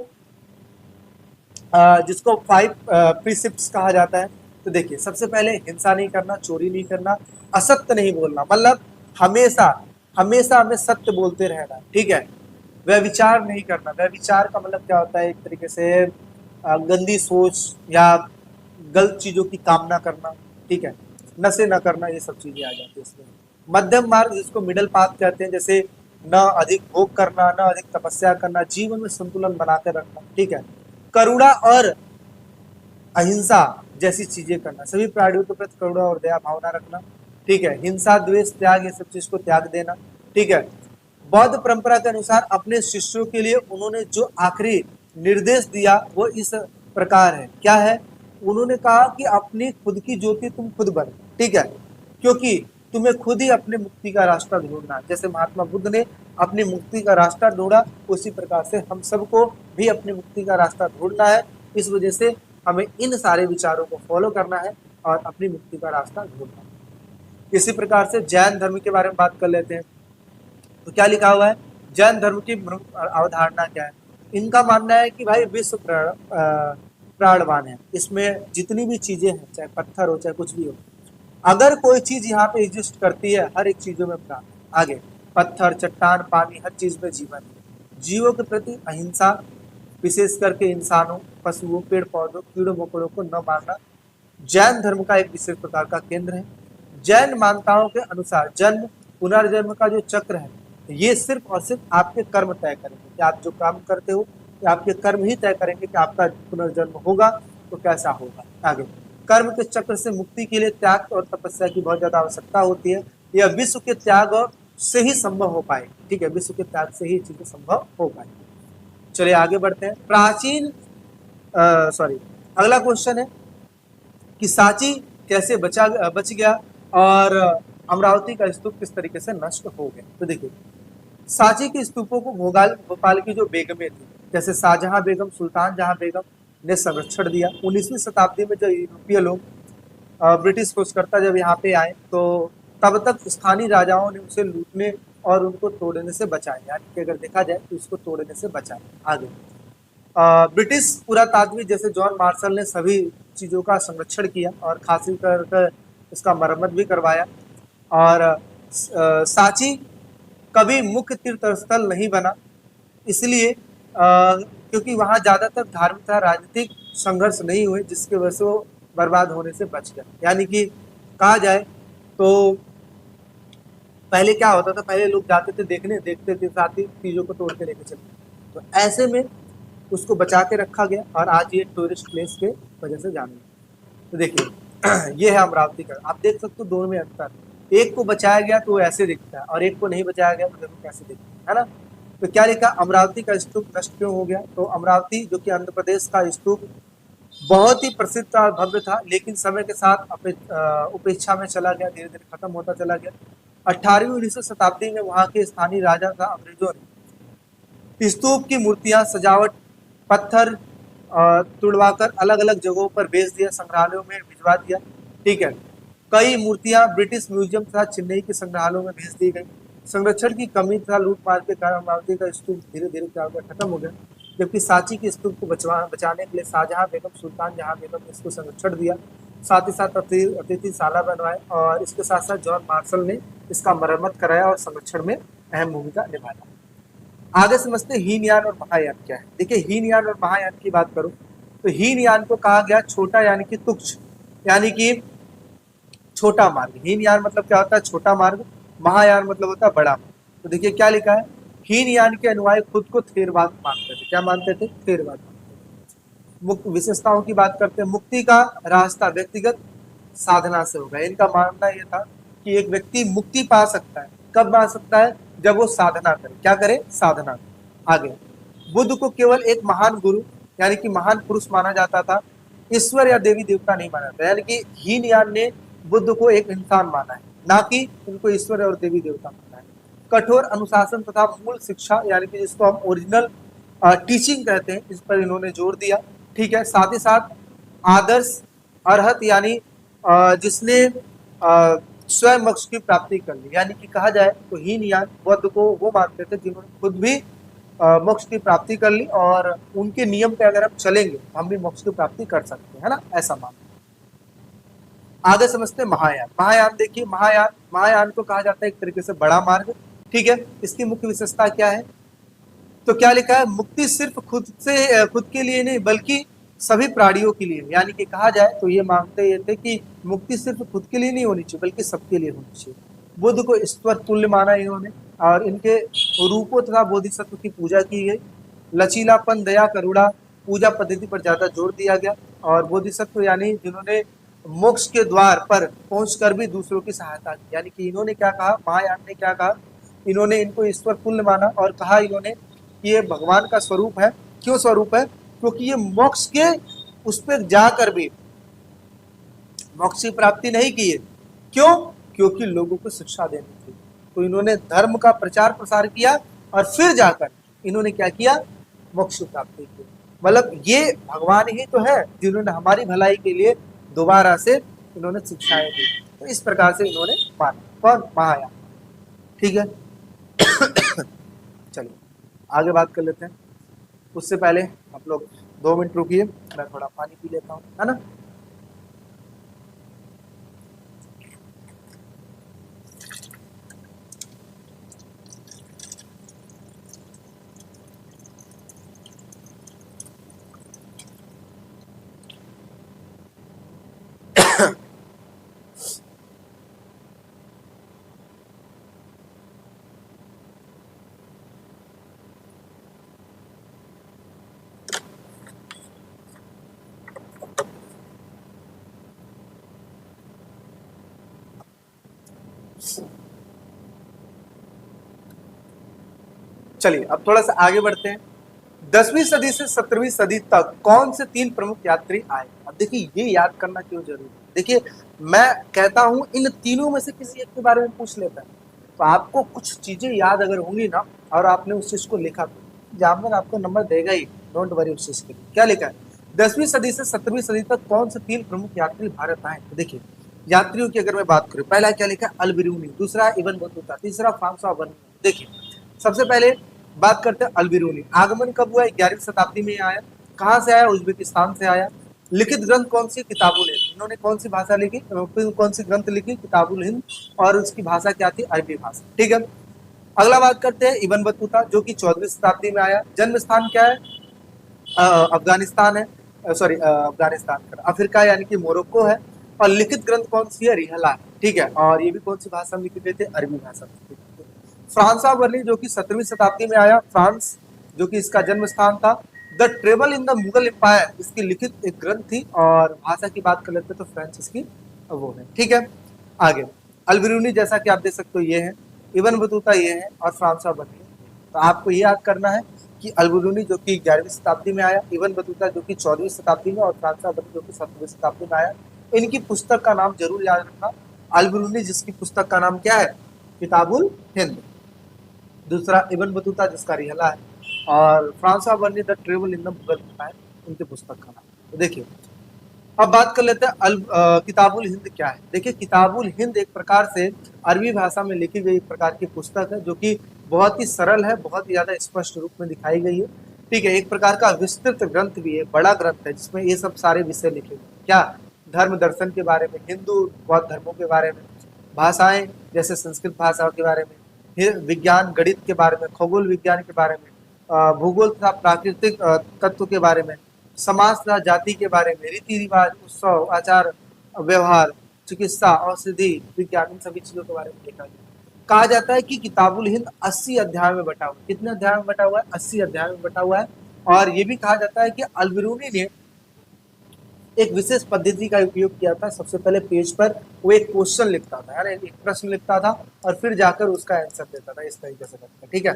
5 प्रीसिप्ट्स कहा जाता है। तो देखिए सबसे पहले हिंसा नहीं करना, चोरी नहीं करना, असत्य नहीं बोलना, मतलब हमेशा हमेशा हमें सत्य बोलते रहना। ठीक है, व्यभिचार नहीं करना। व्यभिचार का मतलब क्या होता है, एक तरीके से गंदी सोच या गलत चीजों की कामना करना। ठीक है, नशे न करना, ये सब चीजें आ जाती है इसमें। मध्यम मार्ग जिसको मिडल पाथ कहते हैं, जैसे न अधिक भोग करना, न अधिक तपस्या करना, जीवन में संतुलन बनाकर रखना। ठीक है, करुणा और अहिंसा जैसी चीजें करना, सभी प्राणियों के प्रति करुणा और दया भावना रखना। ठीक है, हिंसा द्वेष त्याग, ये सब चीज को त्याग देना। ठीक है, बौद्ध परंपरा के अनुसार अपने शिष्यों के लिए उन्होंने जो आखिरी निर्देश दिया वो इस प्रकार है। क्या है, उन्होंने कहा कि अपनी खुद की ज्योति तुम खुद बनो। ठीक है, क्योंकि तुम्हें खुद ही अपने मुक्ति का रास्ता ढूंढना है। जैसे महात्मा बुद्ध ने अपनी मुक्ति का रास्ता ढूंढा, उसी प्रकार से हम सबको भी अपनी मुक्ति का रास्ता ढूंढना है। इस वजह से हमें इन सारे विचारों को फॉलो करना है और अपनी मुक्ति का रास्ता ढूंढना है। इसी प्रकार से जैन धर्म के बारे में बात कर लेते हैं। तो क्या लिखा हुआ है, जैन धर्म की अवधारणा क्या है। इनका मानना है कि भाई विश्व प्राणवान है, इसमें जितनी भी चीजें हैं, चाहे पत्थर हो चाहे कुछ भी हो, अगर कोई चीज यहाँ पे एग्जिस्ट करती है, हर एक चीजों में प्राण। आगे पत्थर, चट्टान, पानी, हर चीज में जीवन है। जीवों के प्रति अहिंसा, विशेष करके इंसानों, पशुओं, पेड़ पौधों, कीड़ों मकोड़ों को न मारना जैन धर्म का एक विशेष प्रकार का केंद्र है। जैन मान्यताओं के अनुसार जन्म पुनर्जन्म का जो चक्र है, ये सिर्फ और सिर्फ आपके कर्म तय करेंगे कि आप जो काम करते हो, आपके कर्म ही तय करेंगे कि आपका पुनर्जन्म होगा तो कैसा होगा। आगे कर्म के चक्र से मुक्ति के लिए त्याग और तपस्या की बहुत ज्यादा आवश्यकता होती है। यह विश्व के त्याग से ही संभव हो पाए। ठीक है, विश्व के त्याग से ही चीजें संभव हो पाए। चलिए आगे बढ़ते हैं। प्राचीन सॉरी अगला क्वेश्चन है कि सांची कैसे बच गया और अमरावती का स्तूप किस तरीके से नष्ट हो गया। तो देखिए सांची के स्तूपों को भोपाल की जो बेगमें थी, जैसे शाहजहां बेगम, सुल्तान जहां बेगम ने संरक्षण दिया। 19वीं शताब्दी में जब यूरोपीय लोग ब्रिटिश खोजकर्ता जब यहाँ पे आए, तो तब तक स्थानीय राजाओं ने उसे लूटने और उनको तोड़ने से बचाया, यानी कि अगर देखा जाए तो उसको तोड़ने से बचाया। आगे ब्रिटिश पुरातात्विक जैसे जॉन मार्शल ने सभी चीज़ों का संरक्षण किया और खासी कर इसका मरम्मत भी करवाया। और सांची कभी मुख्य तीर्थ स्थल नहीं बना, इसलिए क्योंकि वहाँ ज़्यादातर धार्मिक तथा राजनीतिक संघर्ष नहीं हुए, जिसकी वजह से वो बर्बाद होने से बच गया। यानी कि कहा जाए तो पहले क्या होता था, पहले लोग जाते थे देखने, देखते थे, साथ ही चीज़ों को तोड़ के लेके चलते। तो ऐसे में उसको बचा के रखा गया और आज ये टूरिस्ट प्लेस के वजह से जाना गया। तो देखिए ये है अमरावती का, आप देख सकते हो दोनों में अंतर। एक को बचाया गया तो वो ऐसे दिखता है और एक को नहीं बचाया गया तो देखो कैसे दिखता है ना। तो क्या लिखा, अमरावती का स्तूप नष्ट क्यों हो गया। तो अमरावती जो कि आंध्र प्रदेश का स्तूप बहुत ही प्रसिद्ध और भव्य था, लेकिन समय के साथ उपेक्षा में चला गया, धीरे धीरे खत्म होता चला गया। 18वीं 19वीं शताब्दी में वहाँ के स्थानीय राजा था अंग्रेजों ने स्तूप की मूर्तियां, सजावट, पत्थर तुड़वाकर अलग अलग जगहों पर बेच दिया, संग्रहालयों में भिजवा दिया। ठीक है, कई मूर्तियां ब्रिटिश म्यूजियम तथा चेन्नई के संग्रहालयों में भेज दी गई। संरक्षण की कमी तथा लूटमार के कारण अमरावती का स्तूप धीरे धीरे क्या हो गया, खत्म हो गया। जबकि सांची के स्तूप को बचाने के लिए शाहजहां बेगम, सुल्तान जहां बेगम ने इसको संरक्षण दिया, साथ ही साथ अतिथिशाला बनवाए और इसके साथ साथ जॉन मार्शल ने इसका मरम्मत कराया और संरक्षण में अहम भूमिका निभाता है। आगे समझते हैं हीनयान और महायान क्या है। देखिए हीनयान और महायान की बात करूं तो हीनयान को कहा गया छोटा यानी कि तुच्छ, यानी कि छोटा मार्ग। हीनयान मतलब क्या होता है, छोटा मार्ग। महायान मतलब होता है बड़ा मार्ग। तो देखिए क्या लिखा है, हीनयान के अनुयायी खुद को थेरवाद मानते थे। क्या मानते थे, थेरवाद। मुक्त विशेषताओं की बात करते हैं, मुक्ति का रास्ता व्यक्तिगत साधना से होगा। इनका मानना यह था कि एक व्यक्ति मुक्ति पा सकता है, कब पा सकता है, जब वो साधना करे। क्या करे, साधना करे। आगे बुद्ध को केवल एक महान गुरु यानी कि महान पुरुष माना जाता था, ईश्वर या देवी देवता नहीं माना था। यानी कि हीनयान ने बुद्ध को एक इंसान माना है, ना कि उनको ईश्वर और देवी देवता माना है। कठोर अनुशासन तथा मूल शिक्षा यानी कि जिसको हम ओरिजिनल टीचिंग कहते हैं, इस पर इन्होंने जोर दिया। ठीक है, साथ ही साथ आदर्श अरहत यानी जिसने स्वयं मोक्ष की प्राप्ति कर ली, यानी कि कहा जाए तो हीनयान बुद्ध को वो मानते थे जिन्होंने खुद भी मोक्ष की प्राप्ति कर ली, और उनके नियम पे अगर हम चलेंगे हम भी मोक्ष की प्राप्ति कर सकते हैं, है ना, ऐसा मान। आगे समझते हैं महायान। महायान देखिए, महायान को कहा जाता है एक तरीके से बड़ा मार्ग। ठीक है, इसकी मुख्य विशेषता क्या है, तो क्या लिखा है, मुक्ति सिर्फ खुद के लिए नहीं बल्कि सभी प्राणियों के लिए। यानी कि कहा जाए तो ये मानते ये थे कि मुक्ति सिर्फ खुद के लिए नहीं होनी चाहिए बल्कि सबके लिए होनी चाहिए। बुद्ध को ईश्वर तुल्य माना इन्होंने, और इनके रूपों तथा बोधिसत्व की पूजा की गई। लचीलापन, दया, करुणा पूजा पद्धति पर ज्यादा जोर दिया गया। और बोधिसत्व यानी जिन्होंने मोक्ष के द्वार पर पहुंचकर भी दूसरों की सहायता की। यानी कि इन्होंने क्या कहा, महायान ने क्या कहा, इन्होंने इनको ईश्वर तुल्य माना और कहा इन्होंने कि ये भगवान का स्वरूप है। क्यों स्वरूप है, क्योंकि ये मोक्ष के उस पर जाकर भी मोक्ष की प्राप्ति नहीं की है। क्यों, क्योंकि लोगों को शिक्षा देनी थी। तो इन्होंने धर्म का प्रचार प्रसार किया और फिर जाकर इन्होंने क्या किया, मोक्ष की प्राप्ति की। मतलब ये भगवान ही तो है जिन्होंने हमारी भलाई के लिए दोबारा से इन्होंने शिक्षाएं दी। तो इस प्रकार से इन्होंने माना। कौन, महायान। ठीक है चलिए आगे बात कर लेते हैं। उससे पहले आप लोग 2 मिनट रुकिए, मैं थोड़ा पानी पी लेता हूँ, है ना। चलिए अब थोड़ा सा आगे बढ़ते हैं। 10वीं सदी से 17वीं सदी तक कौन से 3 प्रमुख यात्री आए। अब देखिए ये याद करना क्यों जरूरी है। देखिए मैं कहता हूं इन तीनों में से किसी एक के बारे में पूछ लेता है तो आपको कुछ चीजें याद अगर होंगी ना, और आपने उस चीज को लिखा तो एग्जामिनर आपको नंबर देगा ही, डोंट वरी उस चीज के लिए। क्या लिखा है, 10वीं सदी से 17वीं सदी तक कौन से 3 प्रमुख यात्री भारत आए। तो देखिए यात्रियों की अगर मैं बात करूं, पहला क्या लिखा है, अल-बिरूनी, दूसरा इब्न बतूता, तीसरा फ्रांसवा बर्नी। देखिए सबसे पहले बात करते हैं अल-बिरूनी। आगमन कब हुआ, 11वीं शताब्दी में आया। कहाँ से आया, उज्बेकिस्तान से आया। लिखित ग्रंथ कौन सी, किताबुल हिंद। इन्होंने कौन सी भाषा लिखी, कौन सी ग्रंथ लिखी, किताबुल हिंद, और उसकी भाषा क्या थी, अरबी भाषा। ठीक है, अगला बात करते हैं इब्न बतूता जो कि 14वीं शताब्दी में आया। जन्म स्थान क्या है, अफगानिस्तान है, सॉरी अफगानिस्तान, अफ्रीका यानी कि मोरक्को है। और लिखित ग्रंथ कौन सी है, रिहला। ठीक है, और ये भी कौन सी भाषा में लिखे गए थे, अरबी भाषा में। फ्रांसवा बर्नी जो कि 17वीं शताब्दी में आया, फ्रांस जो कि इसका जन्म स्थान था। The travel in the Mughal empire इसकी लिखित एक ग्रंथ थी, और भाषा की बात कर लेते तो फ्रेंच इसकी वो है। ठीक है, आगे अल-बिरूनी जैसा कि आप देख सकते हो ये है, इब्न बतूता ये है, और फ्रांसवा बर्नी। तो आपको ये याद करना है कि अल-बिरूनी जो कि 11वीं शताब्दी में आया, इब्न बतूता जो कि 14वीं शताब्दी में, और फ्रांसवा बर्नी जो कि 17वीं शताब्दी में आया। इनकी पुस्तक का नाम जरूर याद रखना, अल-बिरूनी जिसकी पुस्तक का नाम क्या है, किताबुल हिंद, दूसरा इब्न बतूता जिसका रिहला है, और François Bernier the travel in the Mughal empire, उनके पुस्तक का नाम। तो देखिए अब बात कर लेते हैं किताबुल हिंद क्या है। देखिए किताबुल हिंद एक प्रकार से अरबी भाषा में लिखी गई एक प्रकार की पुस्तक है जो कि बहुत ही सरल है, बहुत ही ज्यादा स्पष्ट रूप में दिखाई गई है। ठीक है, एक प्रकार का विस्तृत ग्रंथ भी है, बड़ा ग्रंथ है जिसमें ये सब सारे विषय लिखे गए। क्या, धर्म दर्शन के बारे में, हिंदू बौद्ध धर्मों के बारे में, भाषाएं जैसे संस्कृत भाषा के बारे में, विज्ञान गणित के बारे में, खगोल विज्ञान के बारे में, भूगोल तथा प्राकृतिक तत्व के बारे में, समाज तथा जाति के बारे में, रीति रिवाज, उत्सव, आचार व्यवहार, चिकित्सा, औषधि विज्ञान, इन सभी चीजों के बारे में लिखा गया। कहा जाता है कि किताबुल हिंद 80 अध्याय में बटा हुआ है। कितने अध्याय में बटा हुआ है? 80 अध्याय में बटा हुआ है। और ये भी कहा जाता है कि अल-बिरूनी ने एक विशेष पद्धति का उपयोग किया था। सबसे पहले पेज पर वो एक क्वेश्चन लिखता था, यानी एक प्रश्न लिखता था और फिर जाकर उसका आंसर देता था, इस तरीके से करके, ठीक है,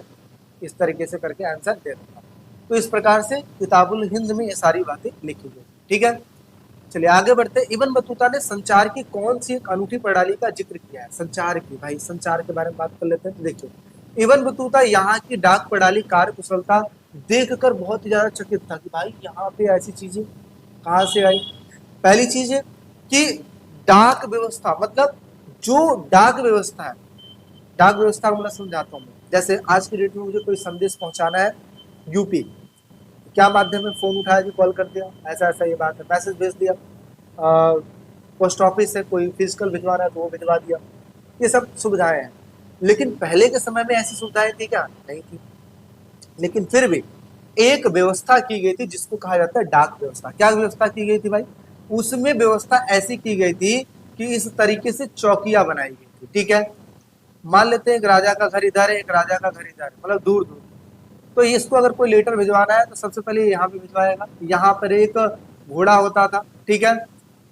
इस तरीके से करके आंसर देता था। तो इस प्रकार से किताबुल हिंद में ये सारी बातें लिखी गई, ठीक है। चलिए आगे बढ़ते हैं। इब्न बतूता ने संचार की कौन सी एक अनूठी प्रणाली का जिक्र किया है? संचार की, भाई संचार के बारे में बात कर लेते हैं। देखिए, इब्न बतूता यहाँ की डाक प्रणाली कार्य कुशलता देखकर बहुत ही ज्यादा चकित था कि भाई यहाँ पे ऐसी चीजें कहाँ से आई। पहली चीज है कि डाक व्यवस्था, मतलब जो डाक व्यवस्था है, डाक व्यवस्था को मैं समझाता हूँ। जैसे आज की डेट में मुझे कोई संदेश पहुंचाना है यूपी, क्या माध्यम है? फोन उठाया कि कॉल कर दिया, ऐसा ऐसा ये बात है, मैसेज भेज दिया, पोस्ट ऑफिस से कोई फिजिकल भिजवा रहा है तो वो भिजवा दिया, ये सब सुविधाएं हैं। लेकिन पहले के समय में ऐसी सुविधाएं थी क्या? नहीं थी। लेकिन फिर भी एक व्यवस्था की गई थी जिसको कहा जाता है डाक व्यवस्था। क्या व्यवस्था की गई थी भाई? उसमें व्यवस्था ऐसी की गई थी कि इस तरीके से चौकियां बनाई गई थी, ठीक है। मान लेते हैं एक राजा का घर इधर है, एक राजा का घर इधर है, मतलब दूर दूर। तो इसको अगर कोई लेटर भिजवाना है तो सबसे पहले यहाँ पे भिजवाएगा। यहाँ पर एक घोड़ा होता था, ठीक है,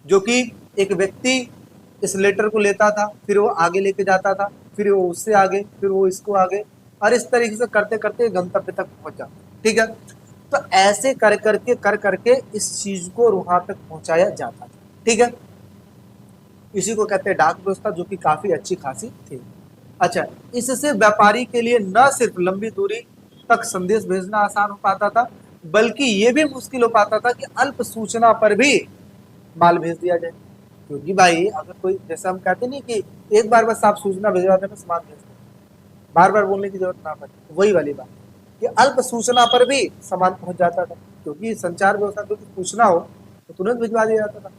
जो कि एक व्यक्ति इस लेटर को लेता था, फिर वो आगे लेके जाता था, फिर वो उससे आगे, फिर वो इसको आगे, और इस तरीके से करते करते गंतव्य तक पहुंच जाता, ठीक है। तो ऐसे कर करके इस चीज को वहां तक पहुंचाया जाता था, ठीक है। इसी को कहते हैं डाक व्यवस्था, जो कि काफी अच्छी खासी थी। अच्छा, इससे व्यापारी के लिए न सिर्फ लंबी दूरी तक संदेश भेजना आसान हो पाता था, बल्कि ये भी मुश्किल हो पाता था कि अल्प सूचना पर भी माल भेज दिया जाए। क्योंकि भाई अगर कोई, जैसे हम कहते नहीं कि एक बार बस आप सूचना भिजवा देना, सामान भेज देना, बार बार बोलने की जरूरत ना पड़े, वही वाली बात कि अल्प सूचना पर भी सामान पहुंच जाता था। क्योंकि संचार व्यवस्था को पूछना हो तो तुरंत भिजवा दिया जाता था,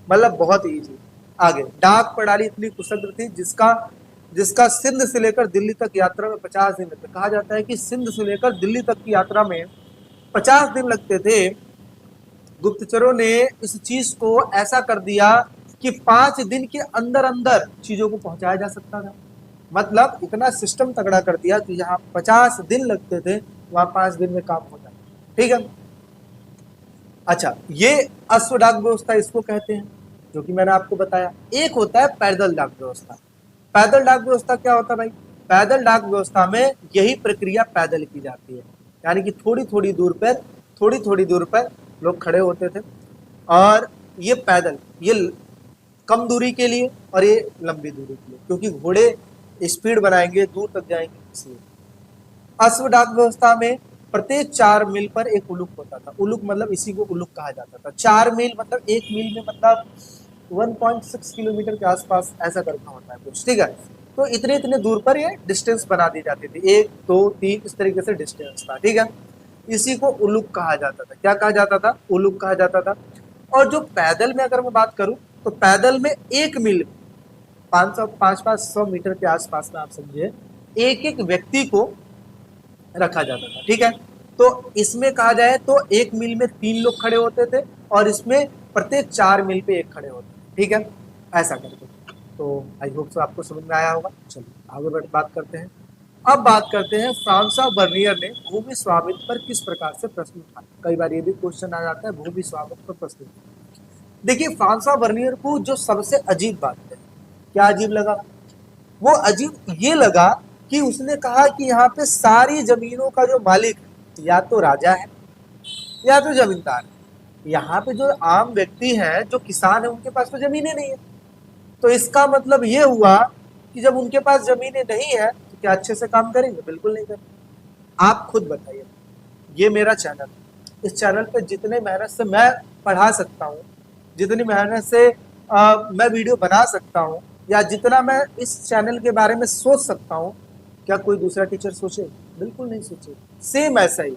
मतलब बहुत ईजी। आगे, डाक प्रणाली इतनी कुशल थी जिसका सिंध से लेकर दिल्ली तक यात्रा में 50 दिन लगते। कहा जाता है कि सिंध से लेकर दिल्ली तक की यात्रा में 50 दिन लगते थे। गुप्तचरों ने इस चीज को ऐसा कर दिया कि 5 दिन के अंदर अंदर चीजों को पहुंचाया जा सकता था। मतलब इतना सिस्टम तगड़ा कर दिया कि जहां 50 दिन लगते थे वहां 5 दिन में काम हो जाता, ठीक है। अच्छा, ये अश्व डाक व्यवस्था इसको कहते हैं, जो कि मैंने आपको बताया। एक होता है पैदल डाक व्यवस्था। पैदल डाक व्यवस्था क्या होता है भाई? पैदल डाक व्यवस्था में यही प्रक्रिया पैदल की जाती है, यानी कि थोड़ी थोड़ी दूर पर लोग खड़े होते थे, और ये पैदल, ये कम दूरी के लिए और ये लंबी दूरी के लिए, क्योंकि घोड़े स्पीड बनाएंगे, दूर तक जाएंगे, इसलिए। अश्व डाक व्यवस्था में प्रत्येक 4 मील पर एक उलुक होता था। उलुक मतलब इसी को उलुक कहा जाता था। 4 मील मतलब 1 मील में मतलब 1.6 किलोमीटर के आसपास ऐसा करना होता है कुछ, ठीक है। तो इतने इतने दूर पर ये डिस्टेंस बना दी जाती थी, 1 2 3 इस तरीके से डिस्टेंस था, ठीक है। इसी को उलुक कहा जाता था। क्या कहा जाता था? उलुक कहा जाता था। और जो पैदल में अगर मैं बात करूं तो पैदल में 1 मील 500 मीटर के आसपास में, आप समझिए, एक एक व्यक्ति को रखा जाता था, ठीक है। तो इसमें कहा जाए तो 1 मील में 3 लोग खड़े होते थे, और इसमें प्रत्येक 4 मील पे एक खड़े होते थे, ठीक है, ऐसा करके। तो आई होप सो आपको समझ में आया होगा। चलिए आगे बढ़ बात करते हैं। अब बात करते हैं फ्रांसवा बर्नियर ने भूमि स्वामित्व पर किस प्रकार से प्रश्न उठाया। कई बार ये भी क्वेश्चन आ जाता है, भूमि स्वामित्व पर प्रश्न। देखिए, फ्रांसवा बर्नियर को जो सबसे अजीब बात है, क्या अजीब लगा? वो अजीब ये लगा कि उसने कहा कि यहाँ पे सारी जमीनों का जो मालिक या तो राजा है या तो जमींदार है। यहाँ पे जो आम व्यक्ति है, जो किसान है, उनके पास तो जमीनें नहीं है। तो इसका मतलब ये हुआ कि जब उनके पास जमीनें नहीं है तो क्या अच्छे से काम करेंगे? बिल्कुल नहीं करेंगे। आप खुद बताइए। ये मेरा चैनल, इस चैनल पे जितने मेहनत से मैं पढ़ा सकता हूँ, जितनी मेहनत से मैं वीडियो बना सकता हूँ, या जितना मैं इस चैनल के बारे में सोच सकता हूँ, क्या कोई दूसरा टीचर सोचे? बिल्कुल नहीं सोचे। सेम ऐसा ही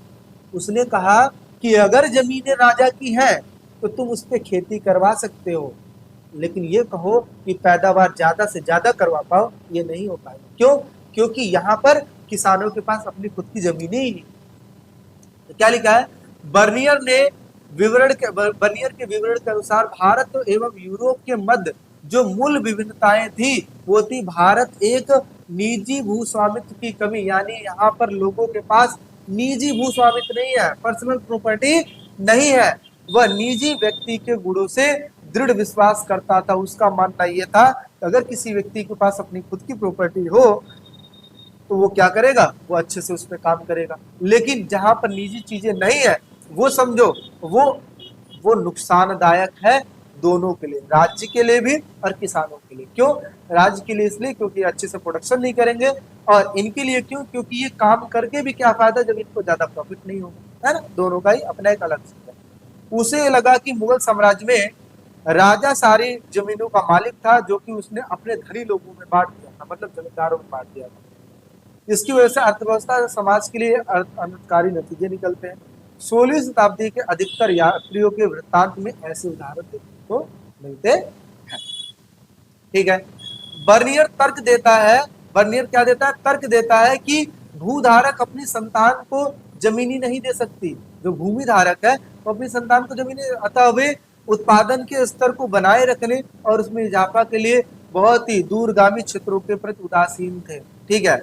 उसने कहा कि अगर जमीनें राजा की हैं तो तुम उस पर खेती करवा सकते हो, लेकिन ये कहो कि पैदावार ज्यादा से ज्यादा करवा पाओ, ये नहीं हो पाएगा। क्यों? क्योंकि यहाँ पर किसानों के पास अपनी खुद की जमीनें ही नहीं। तो क्या लिखा है, बर्नियर के विवरण के अनुसार भारत एवं यूरोप के मध्य जो मूल विभिन्नताएं थी वो थी, भारत एक निजी भू स्वामित्व की कमी, यानी यहाँ पर लोगों के पास निजी भू स्वामित्व नहीं है, पर्सनल प्रॉपर्टी नहीं है, वह निजी व्यक्ति के गुणों से दृढ़ विश्वास करता था। उसका मानना यह था अगर किसी व्यक्ति के पास अपनी खुद की प्रॉपर्टी हो तो वो क्या करेगा, वो अच्छे से उस पर काम करेगा। लेकिन जहां पर निजी चीजें नहीं है वो समझो वो नुकसानदायक है दोनों के लिए, राज्य के लिए भी और किसानों के लिए। क्यों राज्य के लिए, इसलिए क्योंकि अच्छे से प्रोडक्शन नहीं करेंगे, और इनके लिए क्यों, क्योंकि ये काम करके भी क्या फायदा जब इनको ज्यादा प्रॉफिट नहीं होगा, है ना। दोनों का ही अपना एक अलग चीज है। उसे लगा कि मुगल साम्राज्य में राजा सारी जमीनों का मालिक था, जो कि उसने अपने धनी लोगों में बांट दिया था, मतलब जमींदारों में बांट दिया था। इसकी वजह से अर्थव्यवस्था समाज के लिए अनर्थकारी नतीजे निकलते हैं। 16वीं शताब्दी के अधिकतर यात्रियों के वृत्तांत में ऐसे उदाहरण देखने को मिलते हैं। ठीक है, बर्नियर तर्क देता है, बर्नियर क्या देता है, तर्क देता है कि भूधारक अपनी संतान को जमीनी नहीं दे सकती, जो भूमि धारक है वो अपनी संतान को जमीनी, अतः वे उत्पादन के स्तर को बनाए रखने और उसमें इजाफा के लिए बहुत ही दूरगामी क्षेत्रों के प्रति उदासीन थे। ठीक है,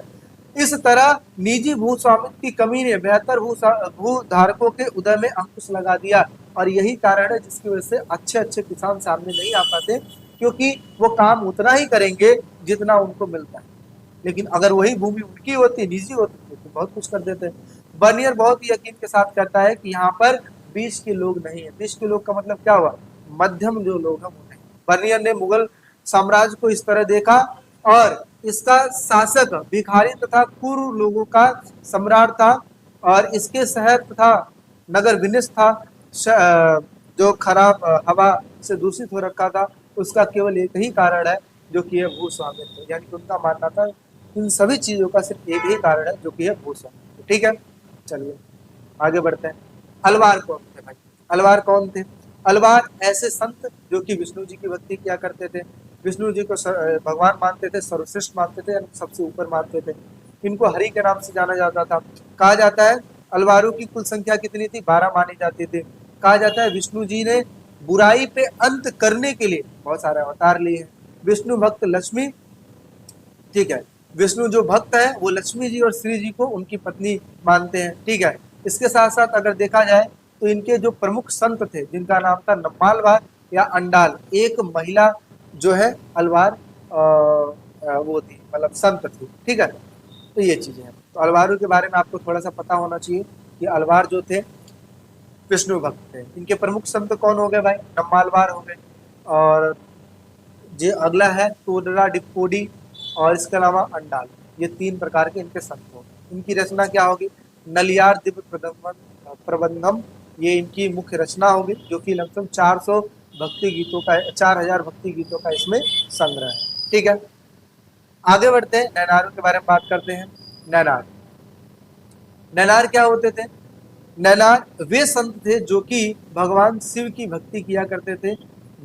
इस तरह निजी भू स्वामित्व की कमी ने बेहतर भू धारकों के उदय में अंकुश लगा दिया, और यही कारण है जिसकी वजह से अच्छे अच्छे किसान सामने नहीं आ पाते, क्योंकि वो काम उतना ही करेंगे जितना उनको मिलता है। लेकिन अगर वही भूमि उनकी होती, निजी होती, तो बहुत कुछ कर देते। बर्नियर बहुत ही यकीन के साथ कहता है कि यहाँ पर 20 के लोग नहीं है। 20 के लोग का मतलब क्या हुआ, मध्यम जो लोग हैं वो नहीं। बर्नियर ने मुगल साम्राज्य को इस तरह देखा और इसका शासक भिखारी तथा कुरू लोगों का सम्राट था, और इसके शहर तथा नगर विनिष्ट था, जो खराब हवा से दूषित हो रखा था। उसका केवल एक ही कारण है जो कि है भू स्वामित्व, यानी कि उनका मानना था इन सभी चीजों का सिर्फ एक ही कारण है जो कि है भू स्वामित्व। ठीक है, चलिए आगे बढ़ते हैं। अलवार कौन थे भाई, अलवार कौन थे, अलवार ऐसे संत जो कि विष्णु जी की भक्ति किया करते थे, विष्णु जी को भगवान मानते थे, सर्वश्रेष्ठ मानते थे, सबसे ऊपर मानते थे। इनको हरि के नाम से जाना जाता था। कहा जाता है अलवारों की कुल संख्या कितनी थी, 12 मानी जाती थी। कहा जाता है विष्णु जी ने बुराई पे अंत करने के लिए बहुत सारे अवतार लिए हैं। विष्णु भक्त लक्ष्मी, ठीक है, विष्णु जो भक्त है वो लक्ष्मी जी और श्री जी को उनकी पत्नी मानते हैं। ठीक है, इसके साथ साथ अगर देखा जाए तो इनके जो प्रमुख संत थे जिनका नाम था नम्मालवार या अंडाल, एक महिला जो है अलवार वो थी, मतलब संत थी। ठीक है, तो ये चीजें हैं। तो अलवारों के बारे में आपको थोड़ा सा पता होना चाहिए कि अलवार जो थे विष्णु भक्त थे। इनके प्रमुख संत कौन हो गए भाई, नम्मालवार हो गए, और जो अगला है टोडरा डिप्पोडी, और इसके अलावा अंडाल। ये 3 प्रकार के इनके संत हो। इनकी रचना क्या होगी, नलियार दिव्य प्रबंधम, ये इनकी मुख्य रचना होगी, जो कि लगभग 400 भक्ति गीतों का, 4000 भक्ति गीतों का इसमें संग्रह है। ठीक है, आगे बढ़ते हैं, नैनारों के बारे में बात करते हैं। नैनार, नैनार क्या होते थे, नैनार वे संत थे जो कि भगवान शिव की भक्ति किया करते थे।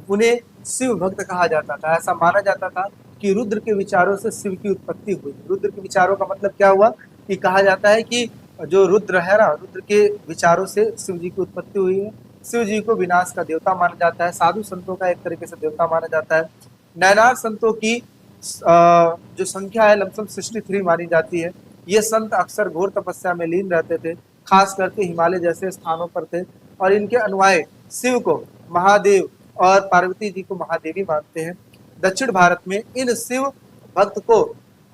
उन्हें शिव भक्त कहा जाता था। ऐसा माना जाता था कि रुद्र के विचारों से शिव की उत्पत्ति हुई। रुद्र के विचारों का मतलब क्या हुआ कि कहा जाता है कि जो रुद्र है ना, रुद्र के विचारों से शिव जी की उत्पत्ति हुई है। शिव जी को विनाश का देवता माना जाता है, साधु संतों का एक तरीके से देवता माना जाता है। नैनार संतों की जो संख्या है लमसम 63 मानी जाती है। ये संत अक्सर घोर तपस्या में लीन रहते थे, खास करके हिमालय जैसे स्थानों पर थे, और इनके अनुयायी शिव को महादेव और पार्वती जी को महादेवी मानते हैं। दक्षिण भारत में इन शिव भक्त को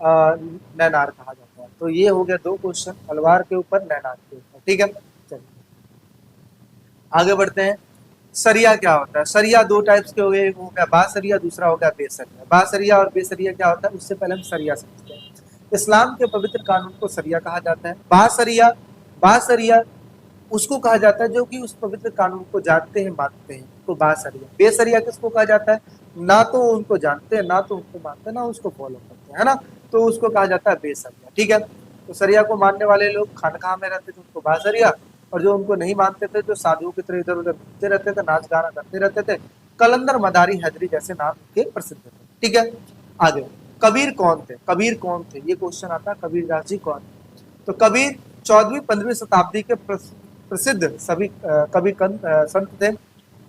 नैनार कहा जाता है। तो ये हो गया 2 क्वेश्चन, अलवार के ऊपर, नैनार के ऊपर। ठीक है, चलिए आगे बढ़ते हैं। सरिया क्या होता है, सरिया 2 टाइप्स के हो गए, एक हो गया बासरिया, दूसरा हो गया बेसरिया। बासरिया और बेसरिया क्या होता है, उससे पहले हम सरिया समझते हैं। इस्लाम के पवित्र कानून को सरिया कहा जाता है। बासरिया, बासरिया उसको कहा जाता है जो कि उस पवित्र कानून को जानते हैं, मानते हैं, तो बासरिया। बेसरिया किसको कहा जाता है, ना तो उनको जानते हैं, ना तो उनको मानते हैं, ना उसको फॉलो करते हैं, है ना, तो उसको कहा जाता है बेसरिया। ठीक है, तो सरिया को मानने वाले लोग खानकाह में रहते थे, उनको बासरिया, और जो उनको नहीं मानते थे, जो साधुओं की तरह इधर उधर घूमते रहते थे, नाच गाना करते रहते थे, कलंदर, मदारी, हैदरी जैसे नाम के प्रसिद्ध थे। ठीक है, आगे कबीर कौन थे? कबीर कौन थे, ये क्वेश्चन आता है, कबीरदास जी कौन? तो कबीर 14वीं-15वीं शताब्दी के प्रसिद्ध सभी कवि संत थे।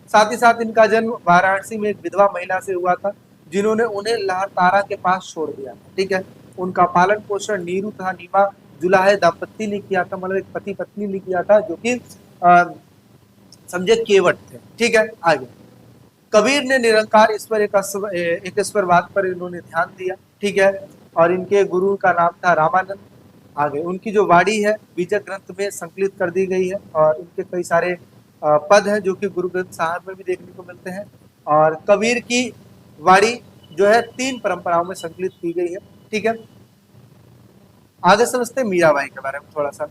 साथ ही साथ इनका जन्म वाराणसी में एक विधवा महिला से हुआ था, जिन्होंने उन्हें लहरतारा के पास छोड़ दिया था। ठीक है, उनका पालन पोषण नीरू तथा नीमा जुलाहे दंपत्ति ने किया था, मतलब एक पति पत्नी ने किया था, जो कि समझे केवट थे। ठीक है, आगे कबीर ने निरंकार ईश्वर एक ईश्वरवाद पर इन्होंने ध्यान दिया। ठीक है, और इनके गुरु का नाम था रामानंद। आगे उनकी जो वाणी है बीजक ग्रंथ में संकलित कर दी गई है, और इनके कई सारे पद हैं जो कि गुरु ग्रंथ साहब में भी देखने को मिलते हैं। और कबीर की वाणी जो है 3 परंपराओं में संकलित की गई है। ठीक है, आगे समझते हैं मीराबाई के बारे में थोड़ा सा।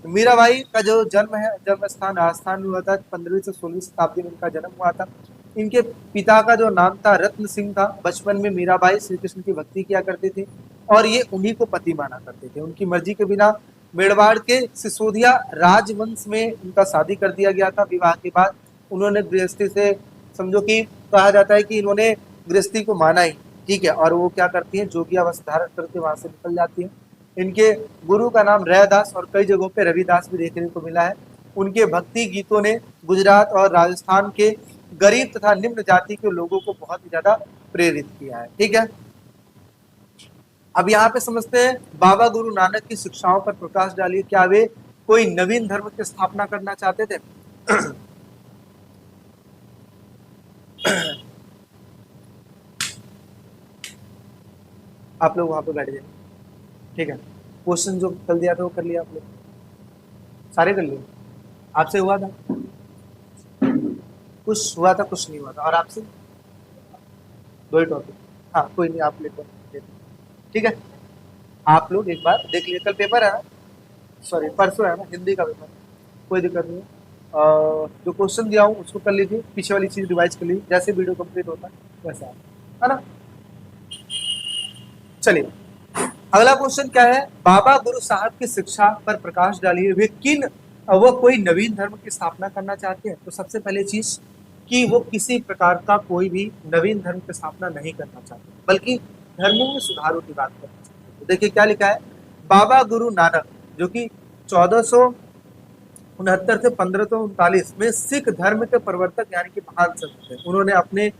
मीराबाई का जो जन्म है, जन्म स्थान राजस्थान में हुआ था। 15वीं से 16वीं शताब्दी में इनका जन्म हुआ था। इनके पिता का जो नाम था रत्न सिंह था। बचपन में मीराबाई श्री कृष्ण की भक्ति किया करती थी, और ये उन्हीं को पति माना करते थे। उनकी मर्जी के बिना मेड़वाड़ के सिसोदिया राजवंश में इनका शादी कर दिया गया था। विवाह के बाद उन्होंने गृहस्थी से, समझो कि कहा जाता है कि इन्होंने गृहस्थी को माना ही। ठीक है, और वो क्या करती है, जोगिया वस्त्र धारण करके वहां से निकल जाती है। इनके गुरु का नाम रैदास और कई जगहों पे रविदास भी देखने को मिला है। उनके भक्ति गीतों ने गुजरात और राजस्थान के गरीब तथा निम्न जाति के लोगों को बहुत ही ज्यादा प्रेरित किया है। ठीक है, अब यहाँ पे समझते हैं बाबा गुरु नानक की शिक्षाओं पर प्रकाश डालिए। क्या वे कोई नवीन धर्म की स्थापना करना चाहते थे? आप लोग वहां पे बैठ जाइए। ठीक है, क्वेश्चन जो कर दिया था वो कर लिया आप लोग, सारे कर लिए? आपसे हुआ था कुछ, हुआ था कुछ नहीं हुआ था? और आपसे 2 ही टॉपिक? हाँ, कोई नहीं, आप लेकर। ठीक है, आप लोग एक बार देख लिए। कल पेपर है ना, सॉरी परसों है ना, हिंदी का पेपर, कोई दिक्कत नहीं है। जो क्वेश्चन दिया हूँ उसको कर लीजिए, पीछे वाली चीज रिवाइज कर लीजिए, जैसे वीडियो कंप्लीट होता है वैसा है ना। चलिए, अगला क्वेश्चन क्या है? बाबा गुरु साहब की शिक्षा पर प्रकाश डालिए। वो कोई नवीन धर्म की स्थापना करना चाहते हैं? तो सबसे पहले चीज कि वो किसी प्रकार का कोई भी नवीन धर्म की स्थापना नहीं करना चाहते, बल्कि धर्मों में सुधारों की बात करना चाहते। तो देखिए क्या लिखा है, बाबा गुरु नानक जो कि 1469 से 1539 में सिख धर्म के प्रवर्तक यानी कि महान संत थे। उन्होंने अपने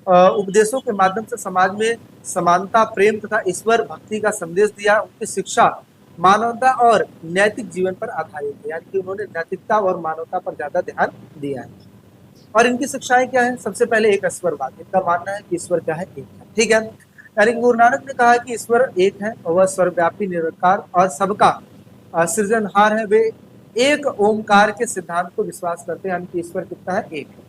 उपदेशों के माध्यम से समाज में समानता, प्रेम तथा ईश्वर भक्ति का संदेश दिया। उनकी शिक्षा मानवता और नैतिक जीवन पर आधारित है, यानी कि उन्होंने नैतिकता और मानवता पर ज्यादा ध्यान दिया है। और इनकी शिक्षाएं क्या है? सबसे पहले एक ईश्वरवाद। इनका मानना है कि ईश्वर क्या है? एक है। ठीक है, यानी कि गुरु नानक ने कहा कि ईश्वर एक है और वह सर्वव्यापी, निरंकार और सबका सृजनहार है। वे एक ओमकार के सिद्धांत को विश्वास करते हैं, यानी कि ईश्वर कितना है? एक है।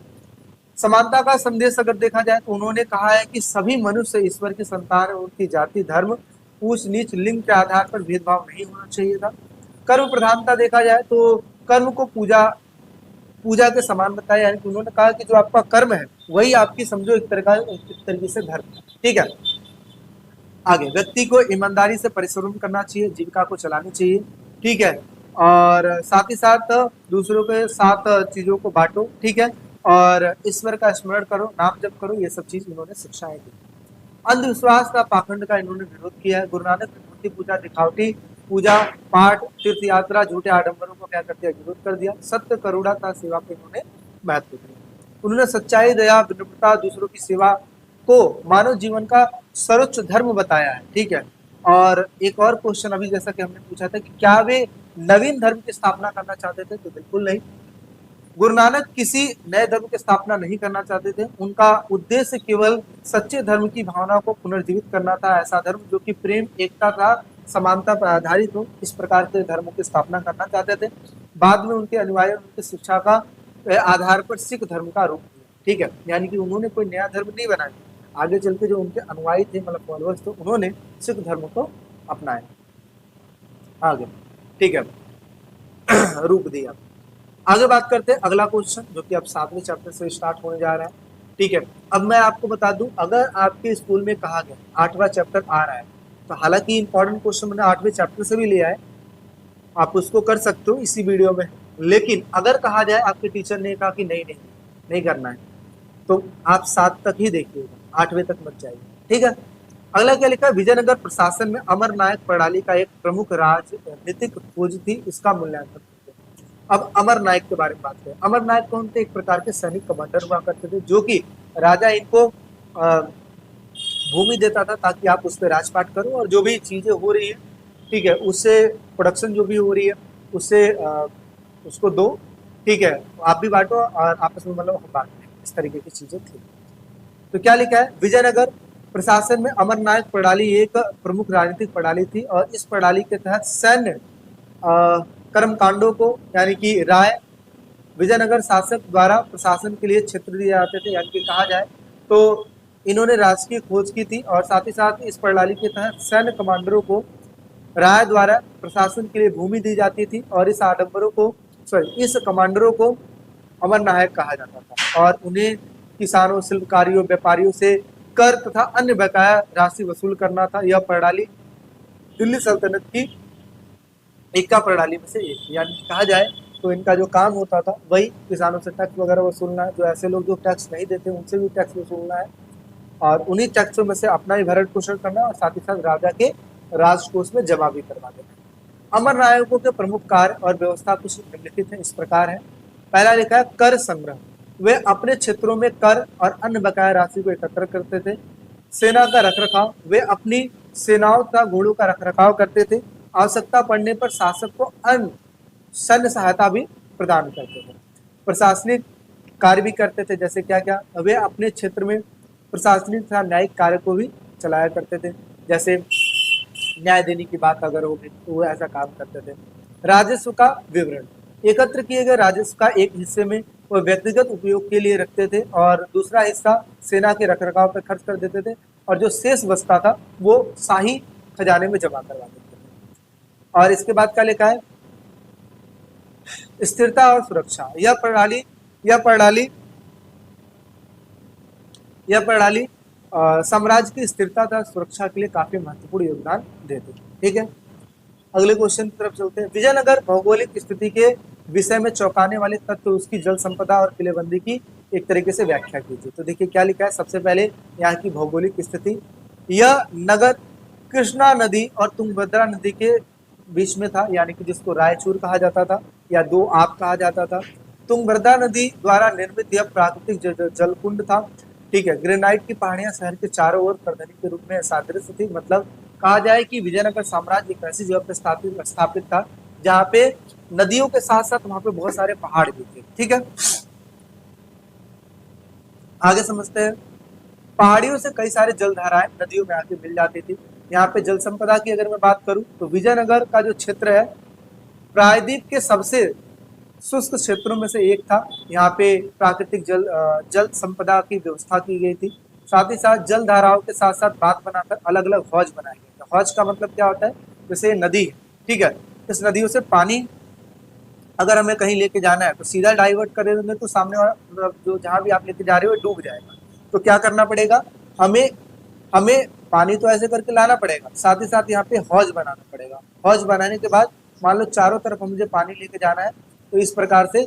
समानता का संदेश अगर देखा जाए तो उन्होंने कहा है कि सभी मनुष्य ईश्वर की संतान है। उनकी जाति, धर्म, ऊंच नीच, लिंग के आधार पर भेदभाव नहीं होना चाहिए था। कर्म प्रधानता देखा जाए तो कर्म को पूजा के समान बताया, यानी कि उन्होंने कहा कि जो आपका कर्म है वही आपकी, समझो एक तरीके से धर्म है। ठीक है, आगे व्यक्ति को ईमानदारी से परिश्रम करना चाहिए, जीविका को चलानी चाहिए। ठीक है, और साथ ही साथ दूसरों के साथ चीजों को बांटो। ठीक है, और ईश्वर का स्मरण करो, नाम जप करो, ये सब चीज इन्होंने शिक्षाएं दी। अंधविश्वास का, पाखंड का इन्होंने विरोध किया है। गुरु नानक ने मूर्ति पूजा, दिखावटी पूजा पाठ, तीर्थ यात्रा, झूठे आडंबरों को क्या करते हैं? विरोध कर दिया। सत्य, करुणा, सेवा को इन्होंने महत्व दिया। उन्होंने सच्चाई, दया, विनम्रता, दूसरों की सेवा को मानव जीवन का सर्वोच्च धर्म बताया है। ठीक है, और एक और क्वेश्चन अभी जैसा कि हमने पूछा था कि क्या वे नवीन धर्म की स्थापना करना चाहते थे? तो बिल्कुल नहीं। गुरु नानक किसी नए धर्म की स्थापना नहीं करना चाहते थे। उनका उद्देश्य केवल सच्चे धर्म की भावना को पुनर्जीवित करना था। ऐसा धर्म जो कि प्रेम, एकता का, समानता पर आधारित हो, इस प्रकार के धर्मों की स्थापना करना चाहते थे। बाद में उनके अनुयायी उनकी शिक्षा का आधार पर सिख धर्म का रूप दिया। ठीक है, यानी कि उन्होंने कोई नया धर्म नहीं बनाया। आगे चल के जो उनके अनुयायी थे, मतलब फॉलोअर्स थे, उन्होंने सिख धर्म को अपनाया आगे। ठीक है, रूप दिया। आगे बात करते हैं अगला क्वेश्चन, जो कि अब 7वें चैप्टर से स्टार्ट होने जा रहा है। ठीक है, अब मैं आपको बता दूं, अगर आपके स्कूल में कहा गया 8वां चैप्टर आ रहा है, तो हालांकि इंपॉर्टेंट क्वेश्चन मैंने 8वें चैप्टर से भी लिया है, आप उसको कर सकते हो इसी वीडियो में। लेकिन अगर कहा जाए, आपके टीचर ने कहा कि नहीं नहीं नहीं करना है, तो आप 7 तक ही देखिएगा, 8वें तक मत जाइए। ठीक है, अगला क्या लिखा है, विजयनगर प्रशासन में अमरनायक प्रणाली का एक प्रमुख राजनीतिक खोज थी, इसका मूल्यांकन कीजिए। अब अमरनायक के बारे में बात करें। अमरनायक कौन थे, एक प्रकार के सैनिक कमांडर हुआ करते थे, जो कि राजा इनको भूमि देता था ताकि आप उस पर राजपाट करो, और जो भी चीजें हो रही है, ठीक है, उससे प्रोडक्शन जो भी हो रही है उससे उसको दो, ठीक है, आप भी बांटो और आपस में मतलब हम बांटें, इस तरीके की चीजें थी। तो क्या लिखा है, विजयनगर प्रशासन में अमरनायक प्रणाली एक प्रमुख राजनीतिक प्रणाली थी, और इस प्रणाली के तहत सैन्य कर्मकांडों को यानी कि राय विजयनगर शासक द्वारा प्रशासन के लिए क्षेत्र दिए जाते थे, यानी कि कहा जाए तो इन्होंने राजकीय खोज की थी, और साथ ही साथ इस प्रणाली के तहत सैन्य कमांडरों को राय द्वारा प्रशासन के लिए भूमि दी जाती थी, और इस कमांडरों को अमरनायक कहा जाता था, और उन्हें किसानों, शिल्पकारियों, व्यापारियों से कर तथा अन्य बकाया राशि वसूल करना था। यह प्रणाली दिल्ली सल्तनत की इक्का प्रणाली में से एक, यानी कहा जाए तो इनका जो काम होता था वही किसानों से टैक्स वगैरह वसूलना है, जो ऐसे लोग जो टैक्स नहीं देते उनसे भी टैक्स वसूलना है, और उन्हीं टैक्सों में से अपना ही भरण पोषण करना, और साथ ही साथ राजा के राजकोष में जमा भी करवा देना। अमर नायकों के प्रमुख कार्य और व्यवस्था कुछ निम्नलिखित है, इस प्रकार है। पहला लिखा है कर संग्रह, वे अपने क्षेत्रों में कर और अन्य बकाया राशि को एकत्र करते थे। सेना का रखरखाव, वे अपनी सेनाओं तथा घोड़ों का रखरखाव करते थे। आवश्यकता पड़ने पर शासक को अन्य सैन्य सहायता भी प्रदान करते थे। प्रशासनिक कार्य भी करते थे, जैसे क्या क्या, वे अपने क्षेत्र में प्रशासनिक तथा न्यायिक कार्य को भी चलाया करते थे, जैसे न्याय देने की बात अगर होगी तो वो ऐसा काम करते थे। राजस्व का विवरण, एकत्र किए गए राजस्व का एक हिस्से में वो व्यक्तिगत उपयोग के लिए रखते थे, और दूसरा हिस्सा सेना के रखरखाव पर खर्च कर देते थे, और जो शेष बचता था वो शाही खजाने में जमा करवा देते थे। और इसके बाद क्या लिखा है, स्थिरता और सुरक्षा, यह प्रणाली साम्राज्य की स्थिरता तथा सुरक्षा के लिए काफी महत्वपूर्ण योगदान देते थे। ठीक है, अगले क्वेश्चन की तरफ चलते हैं। विजयनगर भौगोलिक स्थिति के विषय में चौंकाने वाले तत्व, उसकी जल संपदा और किलेबंदी की एक तरीके से व्याख्या कीजिए। तो देखिए क्या लिखा है, सबसे पहले यहाँ की भौगोलिक स्थिति, यह नगर कृष्णा नदी और तुंगभद्रा नदी के बीच में था, यानी कि जिसको रायचूर कहा जाता था या दो आप कहा जाता था। तुंगभद्रा नदी द्वारा निर्मित यह प्राकृतिक जलकुंड था। ठीक है, ग्रेनाइट की पहाड़ियां शहर के चारों ओर करधनी के रूप में सादृश्य थी। मतलब कहा जाए कि विजयनगर साम्राज्य एक ऐसी जगह पे स्थापित था जहाँ पे नदियों के साथ साथ वहां पे बहुत सारे पहाड़ भी थे। ठीक है, आगे समझते हैं। पहाड़ियों से कई सारे जलधाराएं नदियों में आके मिल जाती थी। यहाँ पे जल संपदा की अगर मैं बात करूं तो विजयनगर का जो क्षेत्र है प्रायद्वीप के सबसे शुष्क क्षेत्रों में से एक था। यहाँ पे प्राकृतिक जल संपदा की व्यवस्था की गई थी। साथ ही साथ जल धाराओं के साथ साथ बांध बनाकर अलग अलग हौज बनाए गए थे। हौज का मतलब क्या होता है, जैसे नदी है, ठीक है, इस नदियों से पानी अगर हमें कहीं लेके जाना है तो सीधा डाइवर्ट करेंगे तो सामने वाला मतलब जो जहां भी आप लेके जा रहे हो डूब जाएगा। तो क्या करना पड़ेगा, हमें हमें पानी तो ऐसे करके लाना पड़ेगा, साथ ही साथ यहाँ पे हौज बनाना पड़ेगा। हौज बनाने के बाद मान लो चारों तरफ मुझे पानी लेके जाना है, तो इस प्रकार से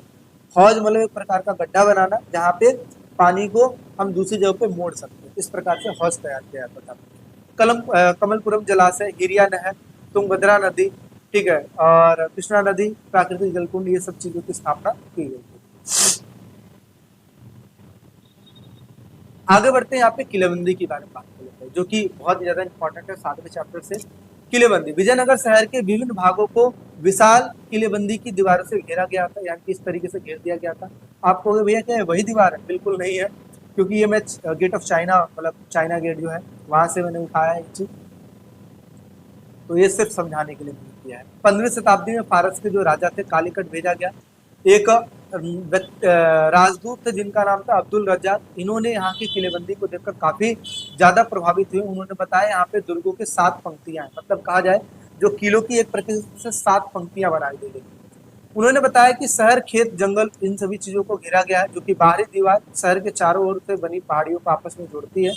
हौज मतलब एक प्रकार का गड्ढा बनाना जहाँ पे पानी को हम दूसरी जगह पे मोड़ सकते हैं। इस प्रकार से हौज तैयार किया जाता था। कमलपुरम जलाशय, गिरिया नहर, तुंगभद्रा नदी, ठीक है, और कृष्णा नदी, प्राकृतिक जलकुंड, ये सब चीजों की स्थापना की गई थी। आगे बढ़ते हैं, यहाँ पे किलेबंदी की बारे में बात कर लेते हैं, जो कि बहुत ही ज्यादा इंपॉर्टेंट है 7वें चैप्टर से। किलेबंदी, विजयनगर शहर के विभिन्न भागों को विशाल किलेबंदी की दीवारों से घेरा गया था, यानी कि इस तरीके से घेर दिया गया था। आप कहोगे भैया क्या है वही दीवार है, बिल्कुल नहीं है, क्योंकि ये मैं गेट ऑफ चाइना मतलब चाइना गेट जो है वहां से मैंने उठाया है चीज, तो ये सिर्फ समझाने के लिए मैंने किया है। 15वीं शताब्दी में फारस के जो राजा थे कालीकट भेजा गया, एक राजदूत थे जिनका नाम था अब्दुल रज्जाक। इन्होंने यहाँ की किलेबंदी को देखकर काफी ज्यादा प्रभावित हुए। उन्होंने बताया यहाँ पे दुर्गों के 7 पंक्तियां हैं, मतलब कहा जाए जो किलो की एक प्रकृति से 7 पंक्तियां बनाई गई। उन्होंने बताया कि शहर, खेत, जंगल, इन सभी चीजों को घेरा गया है, जो कि बाहरी दीवार शहर के चारों ओर से बनी पहाड़ियों को आपस में जोड़ती है,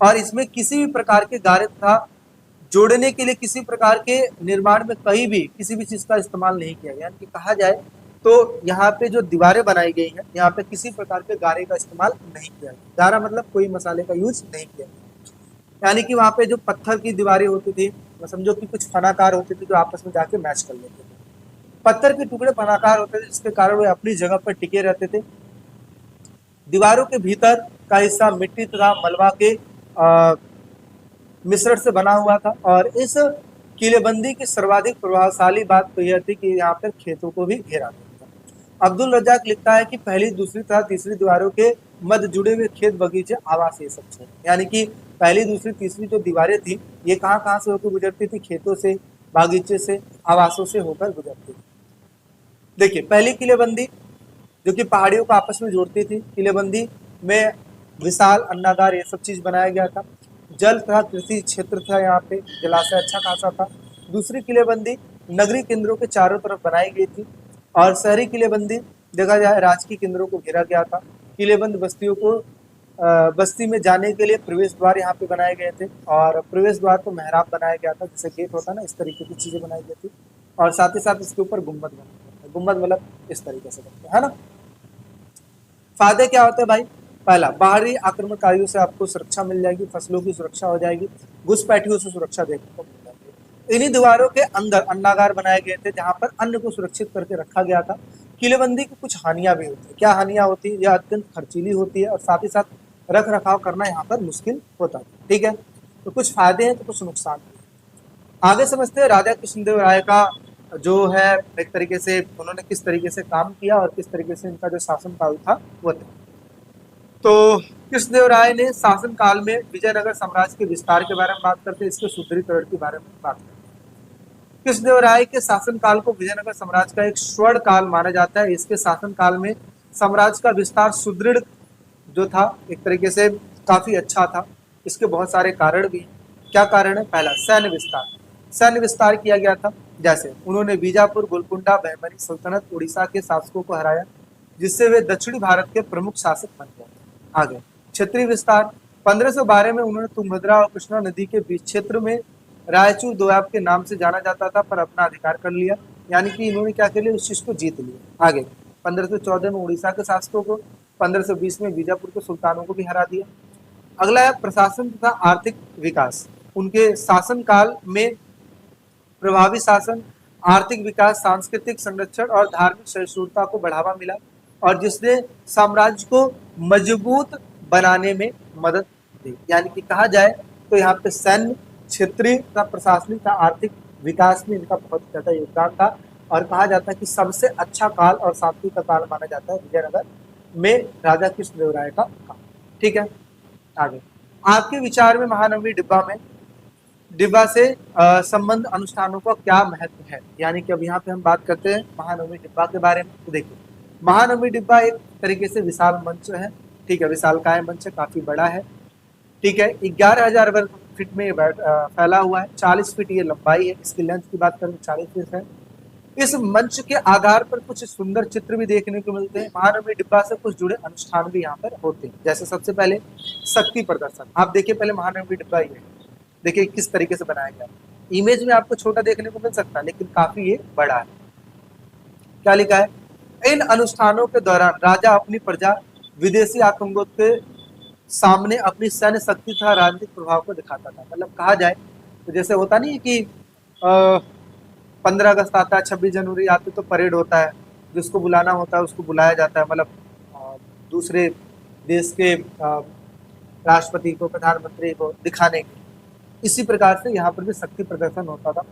और इसमें किसी भी प्रकार के गारे तथा जोड़ने के लिए किसी प्रकार के निर्माण में कहीं भी किसी भी चीज का इस्तेमाल नहीं किया गया। यानी कि कहा जाए तो यहाँ पे जो दीवारें बनाई गई हैं यहाँ पे किसी प्रकार के गारे का इस्तेमाल नहीं किया गया। गारा मतलब कोई मसाले का यूज नहीं किया गया। यानी कि वहाँ पे जो पत्थर की दीवारें होती थी, समझो कि कुछ फनाकार होते थे जो आपस में जाके मैच कर लेते थे। पत्थर के टुकड़े फनाकार होते थे जिसके कारण वे अपनी जगह पर टिके रहते थे। दीवारों के भीतर का हिस्सा मिट्टी तथा मलबा के मिश्रण से बना हुआ था और इस किलेबंदी की सर्वाधिक प्रभावशाली बात तो यह थी कि यहाँ पर खेतों को भी घेरा था। अब्दुल रज्जाक लिखता है कि पहली, दूसरी तथा तीसरी दीवारों के मध्य जुड़े हुए खेत, बगीचे, आवास ये सब थे। यानी कि पहली, दूसरी, तीसरी जो दीवारें थी ये कहाँ से होकर गुजरती थी? खेतों से, बागीचे से, आवासों से होकर गुजरती थी। देखिए, पहली किलेबंदी जो कि पहाड़ियों को आपस में जोड़ती थी। किलेबंदी में विशाल अन्नागार ये सब चीज बनाया गया था। जल तथा कृषि क्षेत्र था, यहाँ पे जलाशय अच्छा खासा था। दूसरी किलेबंदी नगरीय केंद्रों के चारों तरफ बनाई गई थी और शहरी किलेबंदी देखा जाए राजकीय केंद्रों को घेरा गया था। किलेबंद बस्तियों को बस्ती में जाने के लिए प्रवेश द्वार यहाँ पे बनाए गए थे और प्रवेश द्वार को मेहराब बनाया गया था, जैसे गेट होता ना, इस तरीके की चीजें बनाई गई थी और साथ ही साथ इसके ऊपर गुम्बद बनाया गया था। गुम्बद मतलब इस तरीके से बनते है ना। फायदे क्या होते हैं भाई? पहला, बाहरी आक्रमणकारियों से आपको सुरक्षा मिल जाएगी, फसलों की सुरक्षा हो जाएगी, घुसपैठियों से सुरक्षा देखने को मिल जाएगी। इन्हीं दीवारों के अंदर अन्नागार बनाए गए थे जहां पर अन्न को सुरक्षित करके रखा गया था। किलेबंदी की कुछ हानियां भी होती है। क्या हानियां होती है? यह अत्यंत खर्चीली होती है और साथ ही साथ रख रखाव करना यहाँ पर मुश्किल होता है। ठीक है, तो कुछ फायदे हैं तो कुछ नुकसान भी है। आगे समझते हैं राजा कृष्णदेव राय का जो है एक तरीके से उन्होंने किस तरीके से काम किया और किस तरीके से इनका जो शासन काल था वो था। तो कृष्णदेव राय ने शासन काल में विजयनगर साम्राज्य के विस्तार के बारे में बात करते हैं, इसके सुदृढ़ीकरण के बारे में बात करते हैं। कृष्णदेव राय के शासन काल को विजयनगर साम्राज्य का एक स्वर्ण काल माना जाता है। इसके शासन काल में साम्राज्य का विस्तार सुदृढ़ जो था एक तरीके से काफी अच्छा था। इसके बहुत सारे कारण भी। क्या कारण है? पहला, सैन्य विस्तार। सैन्य विस्तार किया गया था, जैसे उन्होंने बीजापुर, गोलकुंडा, बहमनी सल्तनत, उड़ीसा के शासकों को हराया जिससे वे दक्षिणी भारत के प्रमुख शासक बन गए। आगे क्षेत्रीय विस्तार। 1512 में उन्होंने तुंगभद्रा और कृष्णा नदी के बीच क्षेत्र में रायचूर दोयाब के नाम से जाना जाता था पर अपना अधिकार कर लिया। यानी कि इन्होंने क्या कर लिया? उस चीज को जीत लिया। आगे 1514 में उड़ीसा के शासकों को, 1520 में बीजापुर के सुल्तानों को भी हरा दिया। अगला है प्रशासन तथा आर्थिक विकास। उनके शासन काल में प्रभावी शासन, आर्थिक विकास, सांस्कृतिक संरक्षण और धार्मिक सहिष्णुता को बढ़ावा मिला और जिसने साम्राज्य को मजबूत बनाने में मदद दी। यानी कि कहा जाए तो यहाँ पे सैन्य, क्षेत्रीय तथा प्रशासनिक तथा आर्थिक विकास में इनका बहुत ज्यादा योगदान था और कहा जाता है कि सबसे अच्छा काल और शांति का काल माना जाता है विजयनगर में राजा कृष्णदेव राय का काल। ठीक है, आगे आपके विचार में महानवमी डिब्बा से संबंध अनुष्ठानों का क्या महत्व है? यानी कि अब यहाँ पे हम बात करते हैं महानवमी डिब्बा के बारे में। तो देखिए, महानवमी डिब्बा एक तरीके से विशाल मंच है। ठीक है, विशालकाय मंच है, काफी बड़ा है। ठीक है, 11,000 वर्ग फीट में फैला हुआ है। 40 फीट ये लंबाई है। इसकी लेंथ की बात करें 40 फीट है। इस मंच के आधार पर कुछ सुंदर चित्र भी देखने को मिलते हैं। महानवमी डिब्बा से कुछ जुड़े अनुष्ठान भी यहाँ पर होते हैं। जैसे सबसे पहले शक्ति प्रदर्शन। आप देखिए पहले महानवमी डिब्बा ये देखिए किस तरीके से बनाया गया। इमेज में आपको छोटा देखने को मिल सकता है लेकिन काफी ये बड़ा है। क्या लिखा है? इन अनुष्ठानों के दौरान राजा अपनी प्रजा विदेशी आतंकों के सामने अपनी सैन्य शक्ति तथा राजनीतिक प्रभाव को दिखाता था। मतलब कहा जाए तो जैसे होता नहीं है कि 15 अगस्त आता है, 26 जनवरी आते तो परेड होता है, जिसको बुलाना होता है उसको बुलाया जाता है, मतलब दूसरे देश के राष्ट्रपति को, प्रधानमंत्री को दिखाने के। इसी प्रकार से यहाँ पर भी शक्ति प्रदर्शन होता था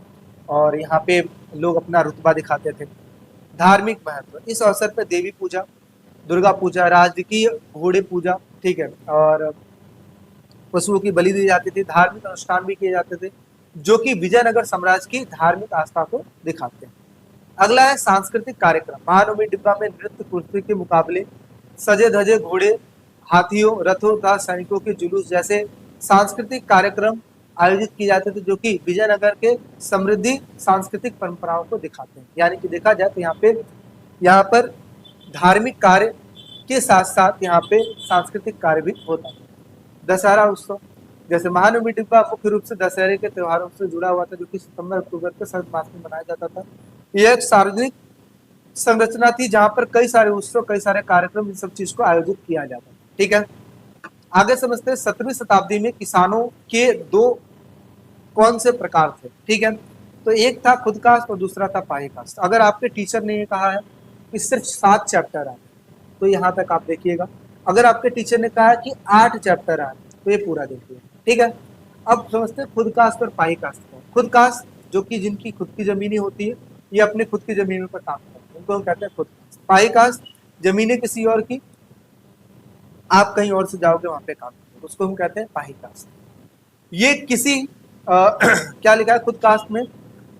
और यहाँ पे लोग अपना रुतबा दिखाते थे। धार्मिक महत्व। इस अवसर पर देवी पूजा, दुर्गा पूजा, राजकीय घोड़े पूजा, ठीक है, और पशुओं की बलि दी जाती थी। धार्मिक अनुष्ठान भी किए जाते थे जो कि विजयनगर साम्राज्य की धार्मिक आस्था को दिखाते हैं। अगला है सांस्कृतिक कार्यक्रम। महानवमी डिब्बा में नृत्य, कुश्ती के मुकाबले, सजे धजे घोड़े, हाथियों, रथों तथा सैनिकों के जुलूस जैसे सांस्कृतिक कार्यक्रम आयोजित किए जाते थे जो कि विजयनगर के समृद्धि सांस्कृतिक परंपराओं को दिखाते हैं। यानी कि देखा जाए तो यहाँ पर धार्मिक कार्य के साथ साथ यहाँ पे सांस्कृतिक कार्य भी होता है। दशहरा उत्सव। जैसे महानवमी डिब्बा मुख्य रूप से दशहरे के त्योहारों से जुड़ा हुआ था जो कि सितंबर अक्टूबर के शरद मास में मनाया जाता था। यह एक सार्वजनिक संरचना थी जहां पर कई सारे उत्सव, कई सारे कार्यक्रम, इन सब चीज को आयोजित किया जाता था। ठीक है, आगे समझते हैं 17वीं शताब्दी में किसानों के दो कौन से प्रकार थे, ठीक है। तो एक था खुद कास्ट और दूसरा था पाही कास्ट। अगर आपके टीचर ने ये कहा है कि सिर्फ 7 चैप्टर आए तो यहाँ तक आप देखिएगा। अगर आपके टीचर ने कहा कि 8 चैप्टर आए तो ये पूरा देखिए, ठीक है। अब समझते हैं खुद कास्ट और पाही कास्ट को। खुद कास्ट जो कि जिनकी खुद की जमीनें होती है, ये अपने खुद की जमीनों पर काम करते हैं, उनको हम कहते हैं खुद कास्ट। पाही कास्ट जमीनें किसी और की, आप कहीं और से जाओगे वहां पे काम करोगे, उसको हम कहते हैं पाही कास्ट। ये किसी क्या लिखा है खुद कास्ट में,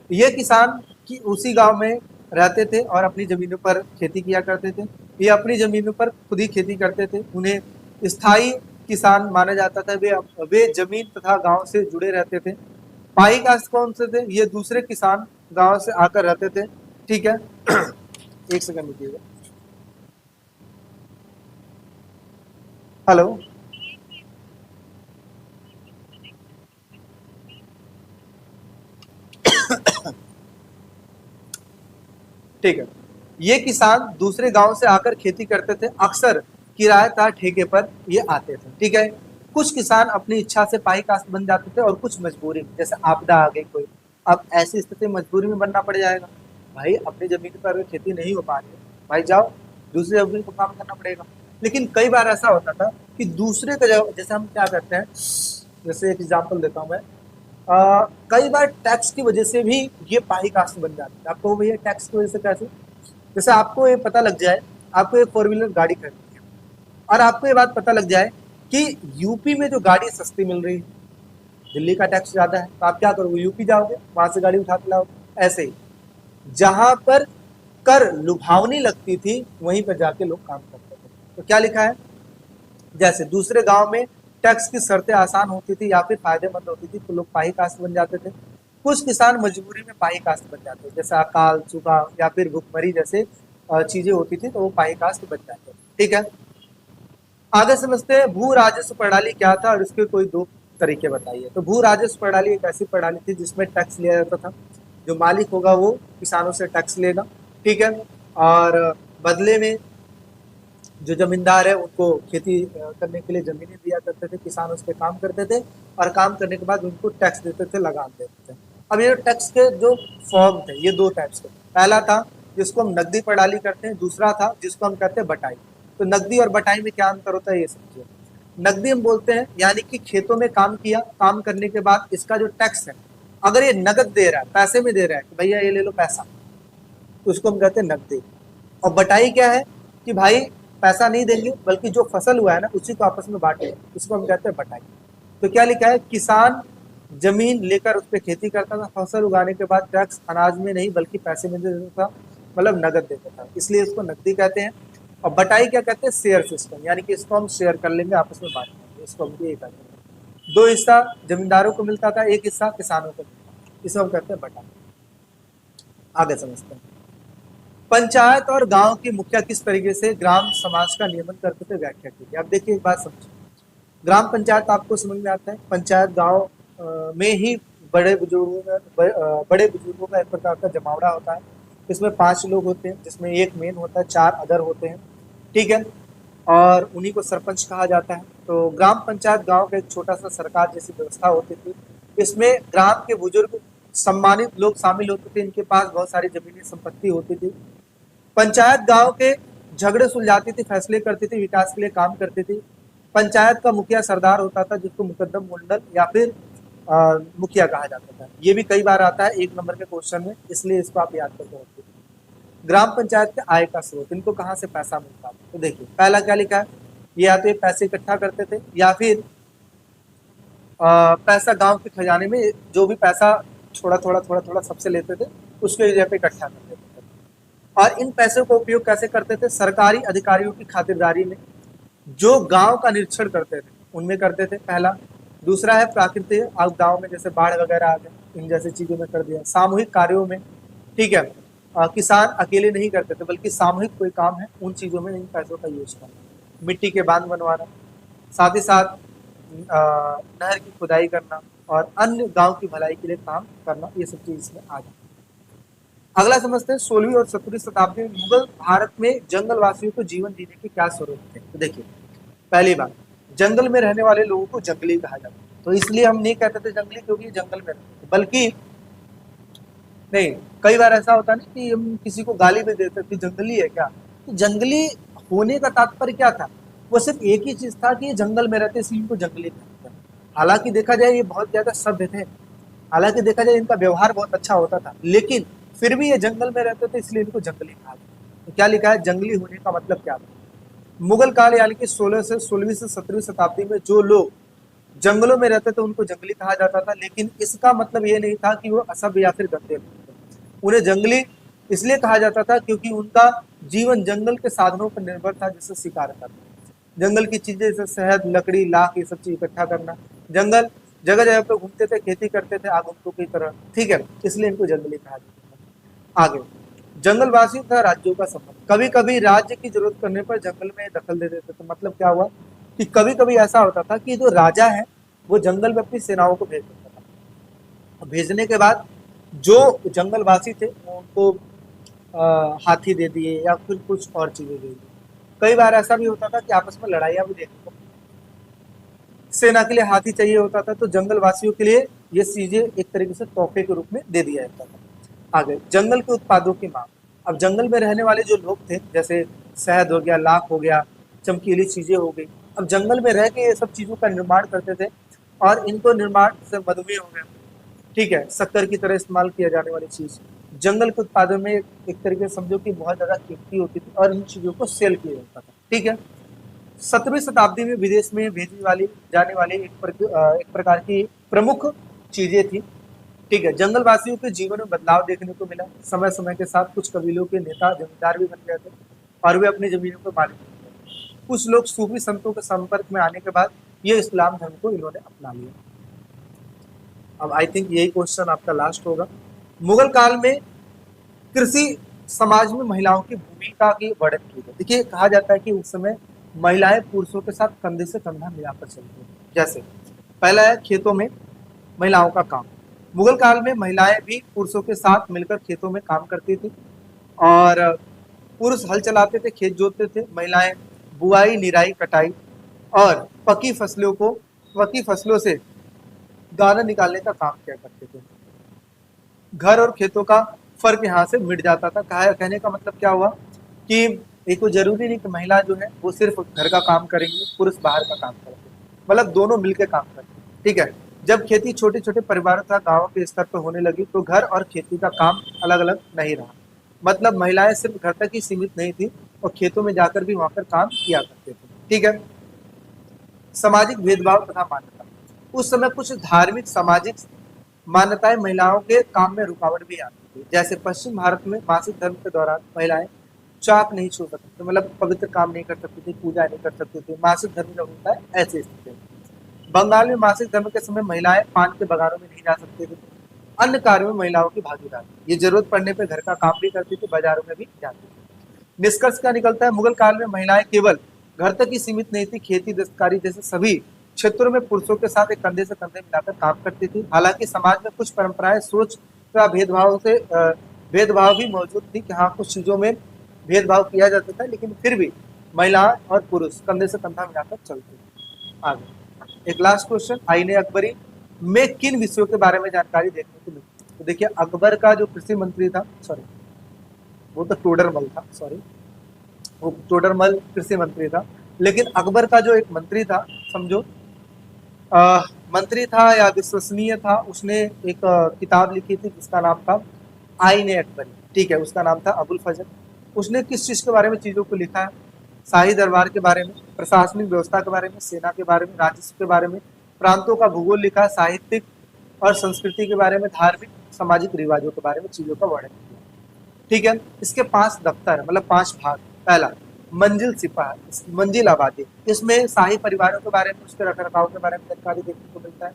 ये किसान की उसी गांव में रहते थे और अपनी जमीनों पर खेती किया करते थे। ये अपनी जमीनों पर खुद ही खेती करते थे, उन्हें स्थायी किसान माना जाता था। वे जमीन तथा गांव से जुड़े रहते थे। पाई कास्ट कौन से थे, ये दूसरे किसान गांव से आकर रहते थे, ठीक है। एक सेकंड रुकिएगा। हेलो, ठीक है। ये किसान दूसरे गांव से आकर खेती करते थे, अक्सर किराएदार ठेके पर ये आते थे, ठीक है। कुछ किसान अपनी इच्छा से पाई कास्ट बन जाते थे और कुछ मजबूरी में, जैसे आपदा आ गई कोई, अब ऐसी स्थिति मजबूरी में बनना पड़ जाएगा। भाई अपनी जमीन पर अगर खेती नहीं हो पा रही है, भाई जाओ दूसरी जमीन को काम करना पड़ेगा। लेकिन कई बार ऐसा होता था कि दूसरे का जैसे हम क्या करते हैं, जैसे एक एग्जाम्पल देता हूँ मैं, कई बार टैक्स की वजह से भी ये पाही कास्ट बन जाती है। आपको भैया टैक्स की वजह से कैसे, जैसे आपको ये पता लग जाए, आपको एक 4 व्हीलर गाड़ी खरीदनी है और आपको ये बात पता लग जाए कि यूपी में जो गाड़ी सस्ती मिल रही है, दिल्ली का टैक्स ज्यादा है, तो आप क्या करोगे, यूपी जाओगे, वहां से गाड़ी उठा के लाओगे। ऐसे ही जहां पर कर लुभावनी लगती थी वहीं पर जाके लोग काम करते थे। तो क्या लिखा है, जैसे दूसरे गांव में टैक्स की शर्तें आसान होती थी या फिर फायदेमंद होती थी तो लोग पाही कास्ट बन जाते थे। कुछ किसान मजबूरी में पाही कास्ट बन जाते थे, जैसे अकाल सूखा या फिर भुखमरी जैसे चीजें होती थी तो वो पाही कास्ट बन जाते थे, ठीक है। आगे समझते हैं भू राजस्व प्रणाली क्या था और इसके कोई दो तरीके बताइए। तो भू राजस्व प्रणाली एक ऐसी प्रणाली थी जिसमें टैक्स लिया जाता था। जो मालिक होगा वो किसानों से टैक्स लेगा, ठीक है। और बदले में जो जमींदार है उनको खेती करने के लिए जमीनें दिया करते थे, किसान उस पर काम करते थे और काम करने के बाद उनको टैक्स देते थे, लगान देते थे। अब ये टैक्स के जो फॉर्म थे ये दो टाइप्स के, पहला था जिसको हम नकदी प्रणाली करते हैं, दूसरा था जिसको हम कहते हैं बटाई। तो नकदी और बटाई में क्या अंतर होता है ये समझिए। नकदी हम बोलते हैं यानी कि खेतों में काम किया, काम करने के बाद इसका जो टैक्स है, अगर ये नकद दे रहा है, पैसे में दे रहा है कि भैया ये ले लो पैसा, तो उसको हम कहते हैं नकदी। और बटाई क्या है कि भाई पैसा नहीं देंगे बल्कि जो फसल हुआ है ना उसी को आपस में बांटेंगे, इसको हम कहते हैं बटाई। तो क्या लिखा है, किसान जमीन लेकर उस पर खेती करता था, फसल उगाने के बाद टैक्स अनाज में नहीं बल्कि पैसे में दे देता था, मतलब नगद देता था, इसलिए इसको नकदी कहते हैं। और बटाई क्या कहते हैं, शेयर सिस्टम, यानी कि इसको हम शेयर कर लेंगे, आपस में बांट लेंगे, इसको हम ये कहते हैं। 2 हिस्सा जमींदारों को मिलता था, एक हिस्सा किसानों को मिलता था, इसे हम कहते हैं बटाई। आगे समझते हैं पंचायत और गांव के मुखिया किस तरीके से ग्राम समाज का नियमन करते थे, व्याख्या कीजिए। अब देखिए एक बात समझिए, ग्राम पंचायत आपको समझ में आता है, पंचायत गांव में ही बड़े बुजुर्गों का एक प्रकार का जमावड़ा होता है। इसमें 5 लोग होते हैं जिसमें एक मेन होता है, 4 अदर होते हैं, ठीक है। और उन्हीं को सरपंच कहा जाता है। तो ग्राम पंचायत गांव का एक छोटा सा सरकार जैसी व्यवस्था होती थी। इसमें ग्राम के बुजुर्ग सम्मानित लोग शामिल होते थे, इनके पास बहुत सारी जमीनी संपत्ति होती थी। पंचायत गांव के झगड़े सुलझाती थी, फैसले करती थी, विकास के लिए काम करती थी। पंचायत का मुखिया सरदार होता था जिसको मुकद्दम मंडल या फिर मुखिया कहा जाता था। ये भी कई बार आता है 1 नंबर के क्वेश्चन में, इसलिए इसको आप याद करके रखिए। ग्राम पंचायत के आय का स्रोत, इनको कहाँ से पैसा मिलता था, तो देखिए पहला क्या लिखा है, ये या तो ये पैसे इकट्ठा करते थे या फिर पैसा गांव के खजाने में जो भी पैसा थोड़ा थोड़ा सबसे लेते थे उसके जगह पे इकट्ठा कर देते थे। और इन पैसों का उपयोग कैसे करते थे, सरकारी अधिकारियों की खातिरदारी में, जो गांव का निरीक्षण करते थे उनमें करते थे, पहला। दूसरा है प्राकृतिक आपदाओं में, जैसे बाढ़ वगैरह आ गए, इन जैसी चीजों में कर दिया। सामूहिक कार्यों में, ठीक है, किसान अकेले नहीं करते थे बल्कि सामूहिक कोई काम है उन चीजों में इन पैसों का यूज करना। मिट्टी के बांध बनवाना, साथ ही साथ नहर की खुदाई करना और अन्य गांव की भलाई के लिए काम करना, ये सब चीज इसमें आ जाती है। अगला समझते हैं 16वीं और 17वीं शताब्दी में मुगल भारत में जंगलवासियों को जीवन जीने के क्या स्वरूप थे। तो देखिए पहली बात, जंगल में रहने वाले लोगों को जंगली कहा जाता है। तो इसलिए हम नहीं कहते थे जंगली क्योंकि जंगल में रहते थे, बल्कि नहीं, कई बार ऐसा होता ना कि हम किसी को गाली भी देते थे जंगली है क्या। तो जंगली होने का तात्पर्य क्या था, वो सिर्फ एक ही चीज था कि ये जंगल में रहते इसलिए इनको जंगली कहते थे। हालांकि देखा जाए ये बहुत ज्यादा सभ्य थे, हालांकि देखा जाए इनका व्यवहार बहुत अच्छा होता था, लेकिन फिर भी ये जंगल में रहते थे इसलिए इनको जंगली कहा गया। तो क्या लिखा है, जंगली होने का मतलब क्या था। मुगल काल यानी कि 16 से 16वीं से 17वीं शताब्दी में जो लोग जंगलों में रहते थे उनको जंगली कहा जाता था, लेकिन इसका मतलब ये नहीं था कि वो असभ्य या फिर गंदे लोग थे। उन्हें जंगली इसलिए कहा जाता था क्योंकि उनका जीवन जंगल के साधनों पर निर्भर था, जैसे शिकार करना, जंगल की चीजें जैसे शहद, लकड़ी, लाख, ये सब चीज इकट्ठा करना। जंगल जगह जगह पे घूमते थे, खेती करते थे आगंतुकों की तरह, ठीक है, इसलिए इनको जंगली कहा जाता था। आगे, जंगलवासियों का राज्यों का संबंध। कभी कभी राज्य की जरूरत करने पर जंगल में दखल दे देते थे। मतलब क्या हुआ कि कभी कभी ऐसा होता था कि जो राजा है वो जंगल में अपनी सेनाओं को भेज देता था, और भेजने के बाद जो जंगलवासी थे वो उनको हाथी दे दिए या फिर कुछ और चीजें दे दी। कई बार ऐसा भी होता था कि आपस में लड़ाइयाँ भी देखने को, सेना के लिए हाथी चाहिए होता था तो जंगलवासियों के लिए ये चीजें एक तरीके से तोहफे के रूप में दे दिया जाता था। आगे, जंगल के उत्पादों की मांग। अब जंगल में रहने वाले जो लोग थे, जैसे शहद हो गया, लाख हो गया, चमकीली चीजें हो गई, अब जंगल में रह के ये सब चीजों का निर्माण करते थे, और इनको निर्माण से मधुमेह हो गया, ठीक है, शक्कर की तरह इस्तेमाल किया जाने वाली चीज जंगल के उत्पादन में एक तरीके से समझो कि बहुत ज्यादा कीमती होती थी, और इन चीजों को सेल किया जाता था, ठीक है। 17वीं शताब्दी में विदेश में भेजी वाली जाने वाली एक प्रकार की प्रमुख चीजें थी, ठीक है। जंगलवासियों के जीवन में बदलाव देखने को मिला। समय समय के साथ कुछ कबीलों के नेता जमींदार भी बन गए थे और वे अपनी जमीनों के मालिक बन गए। कुछ लोग सूफी संतों के संपर्क में आने के बाद ये इस्लाम धर्म को इन्होंने अपना लिया। अब आई थिंक यही क्वेश्चन आपका लास्ट होगा। मुगल काल में कृषि समाज में महिलाओं की भूमिका की वर्णन की है। देखिए, कहा जाता है कि उस समय महिलाएं पुरुषों के साथ कंधे से कंधा मिलाकर चलती थी। जैसे पहला है खेतों में महिलाओं का काम। मुगल काल में महिलाएं भी पुरुषों के साथ मिलकर खेतों में काम करती थी, और पुरुष हल चलाते थे, खेत जोतते थे, महिलाएं बुआई, निराई, कटाई और पकी फसलों से दाना निकालने का काम किया करते थे। घर और खेतों का फर्क यहाँ से मिट जाता था। कहने का मतलब क्या हुआ कि एक तो जरूरी नहीं कि महिला जो है वो सिर्फ घर का काम करेंगी, पुरुष बाहर का काम करेंगे, मतलब दोनों मिलकर काम करते, ठीक है। जब खेती छोटे छोटे परिवारों तथा गाँव के स्तर पर होने लगी तो घर और खेती का काम अलग अलग नहीं रहा। मतलब महिलाएं सिर्फ घर तक ही सीमित नहीं थी और खेतों में जाकर भी वहां पर काम किया करते थे, ठीक है। सामाजिक भेदभाव तथा मान्यता। उस समय कुछ धार्मिक सामाजिक मान्यताएं महिलाओं के काम में रुकावट भी आती थी। जैसे पश्चिम भारत में मासिक धर्म के दौरान महिलाएं चाक नहीं छू सकती थी, मतलब पवित्र काम नहीं कर सकती थी, पूजा नहीं कर सकती थी। मासिक धर्म जब होता है ऐसी स्थिति में। बंगाल में मासिक धर्म के समय महिलाएं पान के बागानों में नहीं जा सकती थी। अन्य कार्यों में महिलाओं की भागीदारी, ये जरूरत पड़ने पर घर का काम भी करती थी, बाजारों में भी जाती थी। निष्कर्ष क्या निकलता है, मुगल काल में महिलाएं केवल घर तक ही सीमित नहीं थी, खेती, दस्तकारी जैसे सभी क्षेत्रों में पुरुषों के साथ एक कंधे से कंधे मिलाकर काम करती थी। हालांकि समाज में कुछ परंपराएं, सोच का भेदभाव भी मौजूद थी कि हाँ, कुछ चीजों में भेदभाव किया जाता था, लेकिन फिर भी महिला और पुरुष कंधे से कंधा मिलाकर चलते थे। आगे एक लास्ट क्वेश्चन, आईने अकबरी में किन विषयों के बारे में जानकारी देखने को मिलती है। तो देखिए, अकबर का जो कृषि मंत्री था, सॉरी वो तो टोडरमल था, सॉरी वो टोडरमल कृषि मंत्री था, लेकिन अकबर का जो एक मंत्री था, समझो मंत्री था या विश्वसनीय था, उसने एक किताब लिखी थी जिसका नाम था आईने अकबरी, ठीक है, उसका नाम था अबुल फजल। उसने किस चीज के बारे में चीजों को लिखा है, शाही दरबार के बारे में, प्रशासनिक व्यवस्था के बारे में, सेना के बारे में, राजस्व के बारे में, प्रांतों का भूगोल लिखा है, साहित्यिक और संस्कृति के बारे में, धार्मिक सामाजिक रिवाजों के बारे में चीजों का वर्णन किया, ठीक है। इसके 5 दफ्तर है, मतलब 5 भाग। पहला मंजिल सिपा, मंजिल आबादी, इसमें शाही परिवारों के बारे में, उसके रखरखाव के बारे में जानकारी देखने को मिलता है।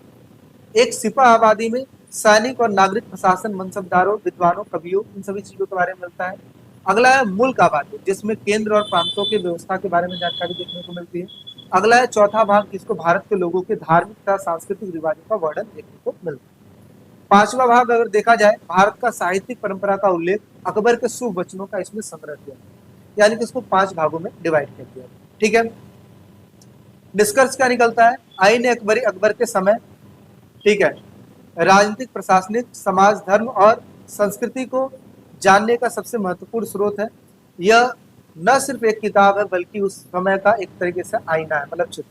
एक सिपा आबादी में सैनिक और नागरिक प्रशासन, मनसबदारों, विद्वानों, कवियों, इन सभी चीजों के बारे में मिलता है। अगला है मुल्क आबादी, जिसमें केंद्र और प्रांतों की व्यवस्था के बारे में जानकारी देखने को मिलती है। अगला है चौथा भाग, जिसको भारत के लोगों के धार्मिक तथा सांस्कृतिक रिवाजों का वर्णन देखने को मिलता है। पांचवा भाग अगर देखा जाए, भारत का साहित्यिक परंपरा का उल्लेख, अकबर के शुभ वचनों का इसमें संग्रह किया, यानी कि इसको 5 भागों में डिवाइड कर दिया, ठीक है। निष्कर्ष क्या निकलता है? आईन अकबरी अकबर के समय, ठीक है, राजनीतिक, प्रशासनिक, समाज, धर्म और संस्कृति को जानने का सबसे महत्वपूर्ण स्रोत है। यह न सिर्फ एक किताब है बल्कि उस समय का एक तरीके से आईना है, मतलब चित्र।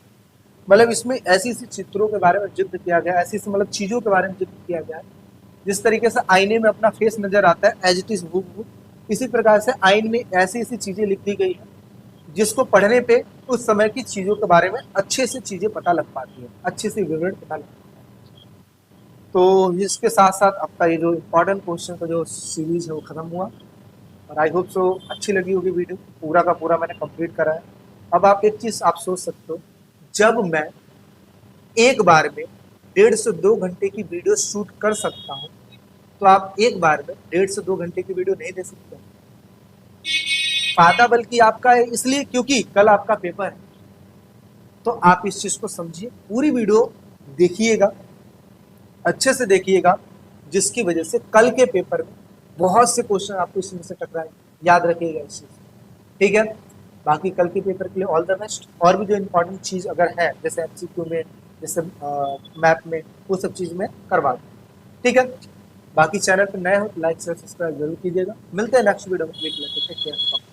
मतलब इसमें ऐसी ऐसी चित्रों के बारे में जिक्र किया गया है, ऐसी ऐसी मतलब चीजों के बारे में जिक्र किया गया है, जिस तरीके से आईने में अपना फेस नजर आता है एज इट इज हूबहू, इसी प्रकार से आईन में ऐसी ऐसी चीजें लिख दी गई है जिसको पढ़ने पे उस समय की चीजों के बारे में अच्छे से चीजें पता लग पाती है, अच्छे से विवरण पता लग पाता है। तो इसके साथ साथ आपका ये जो इम्पोर्टेंट क्वेश्चन का जो सीरीज है वो खत्म हुआ, और आई होप सो अच्छी लगी होगी वीडियो। पूरा का पूरा मैंने कंप्लीट करा है। अब आप एक चीज आप सोच सकते हो, जब मैं एक बार में 1.5 से 2 घंटे की वीडियो शूट कर सकता हूँ, तो आप एक बार में 1.5 से 2 घंटे की वीडियो नहीं दे सकते। फायदा बल्कि आपका है, इसलिए क्योंकि कल आपका पेपर है। तो आप इस चीज को समझिए, पूरी वीडियो देखिएगा, अच्छे से देखिएगा, जिसकी वजह से कल के पेपर में बहुत से क्वेश्चन आपको इसमें से टकराए। याद रखिएगा इस चीज, ठीक है। बाकी कल के पेपर के लिए ऑल द बेस्ट। और भी जो इम्पोर्टेंट चीज अगर है, जैसे एमसीक्यू में, जैसे मैप में, वो सब चीज में करवा दूँ, ठीक है। बाकी चैनल पर नए हो तो लाइक शेयर सब्सक्राइब जरूर कीजिएगा। मिलते हैं नेक्स्ट वीडियो में, टेक केयर।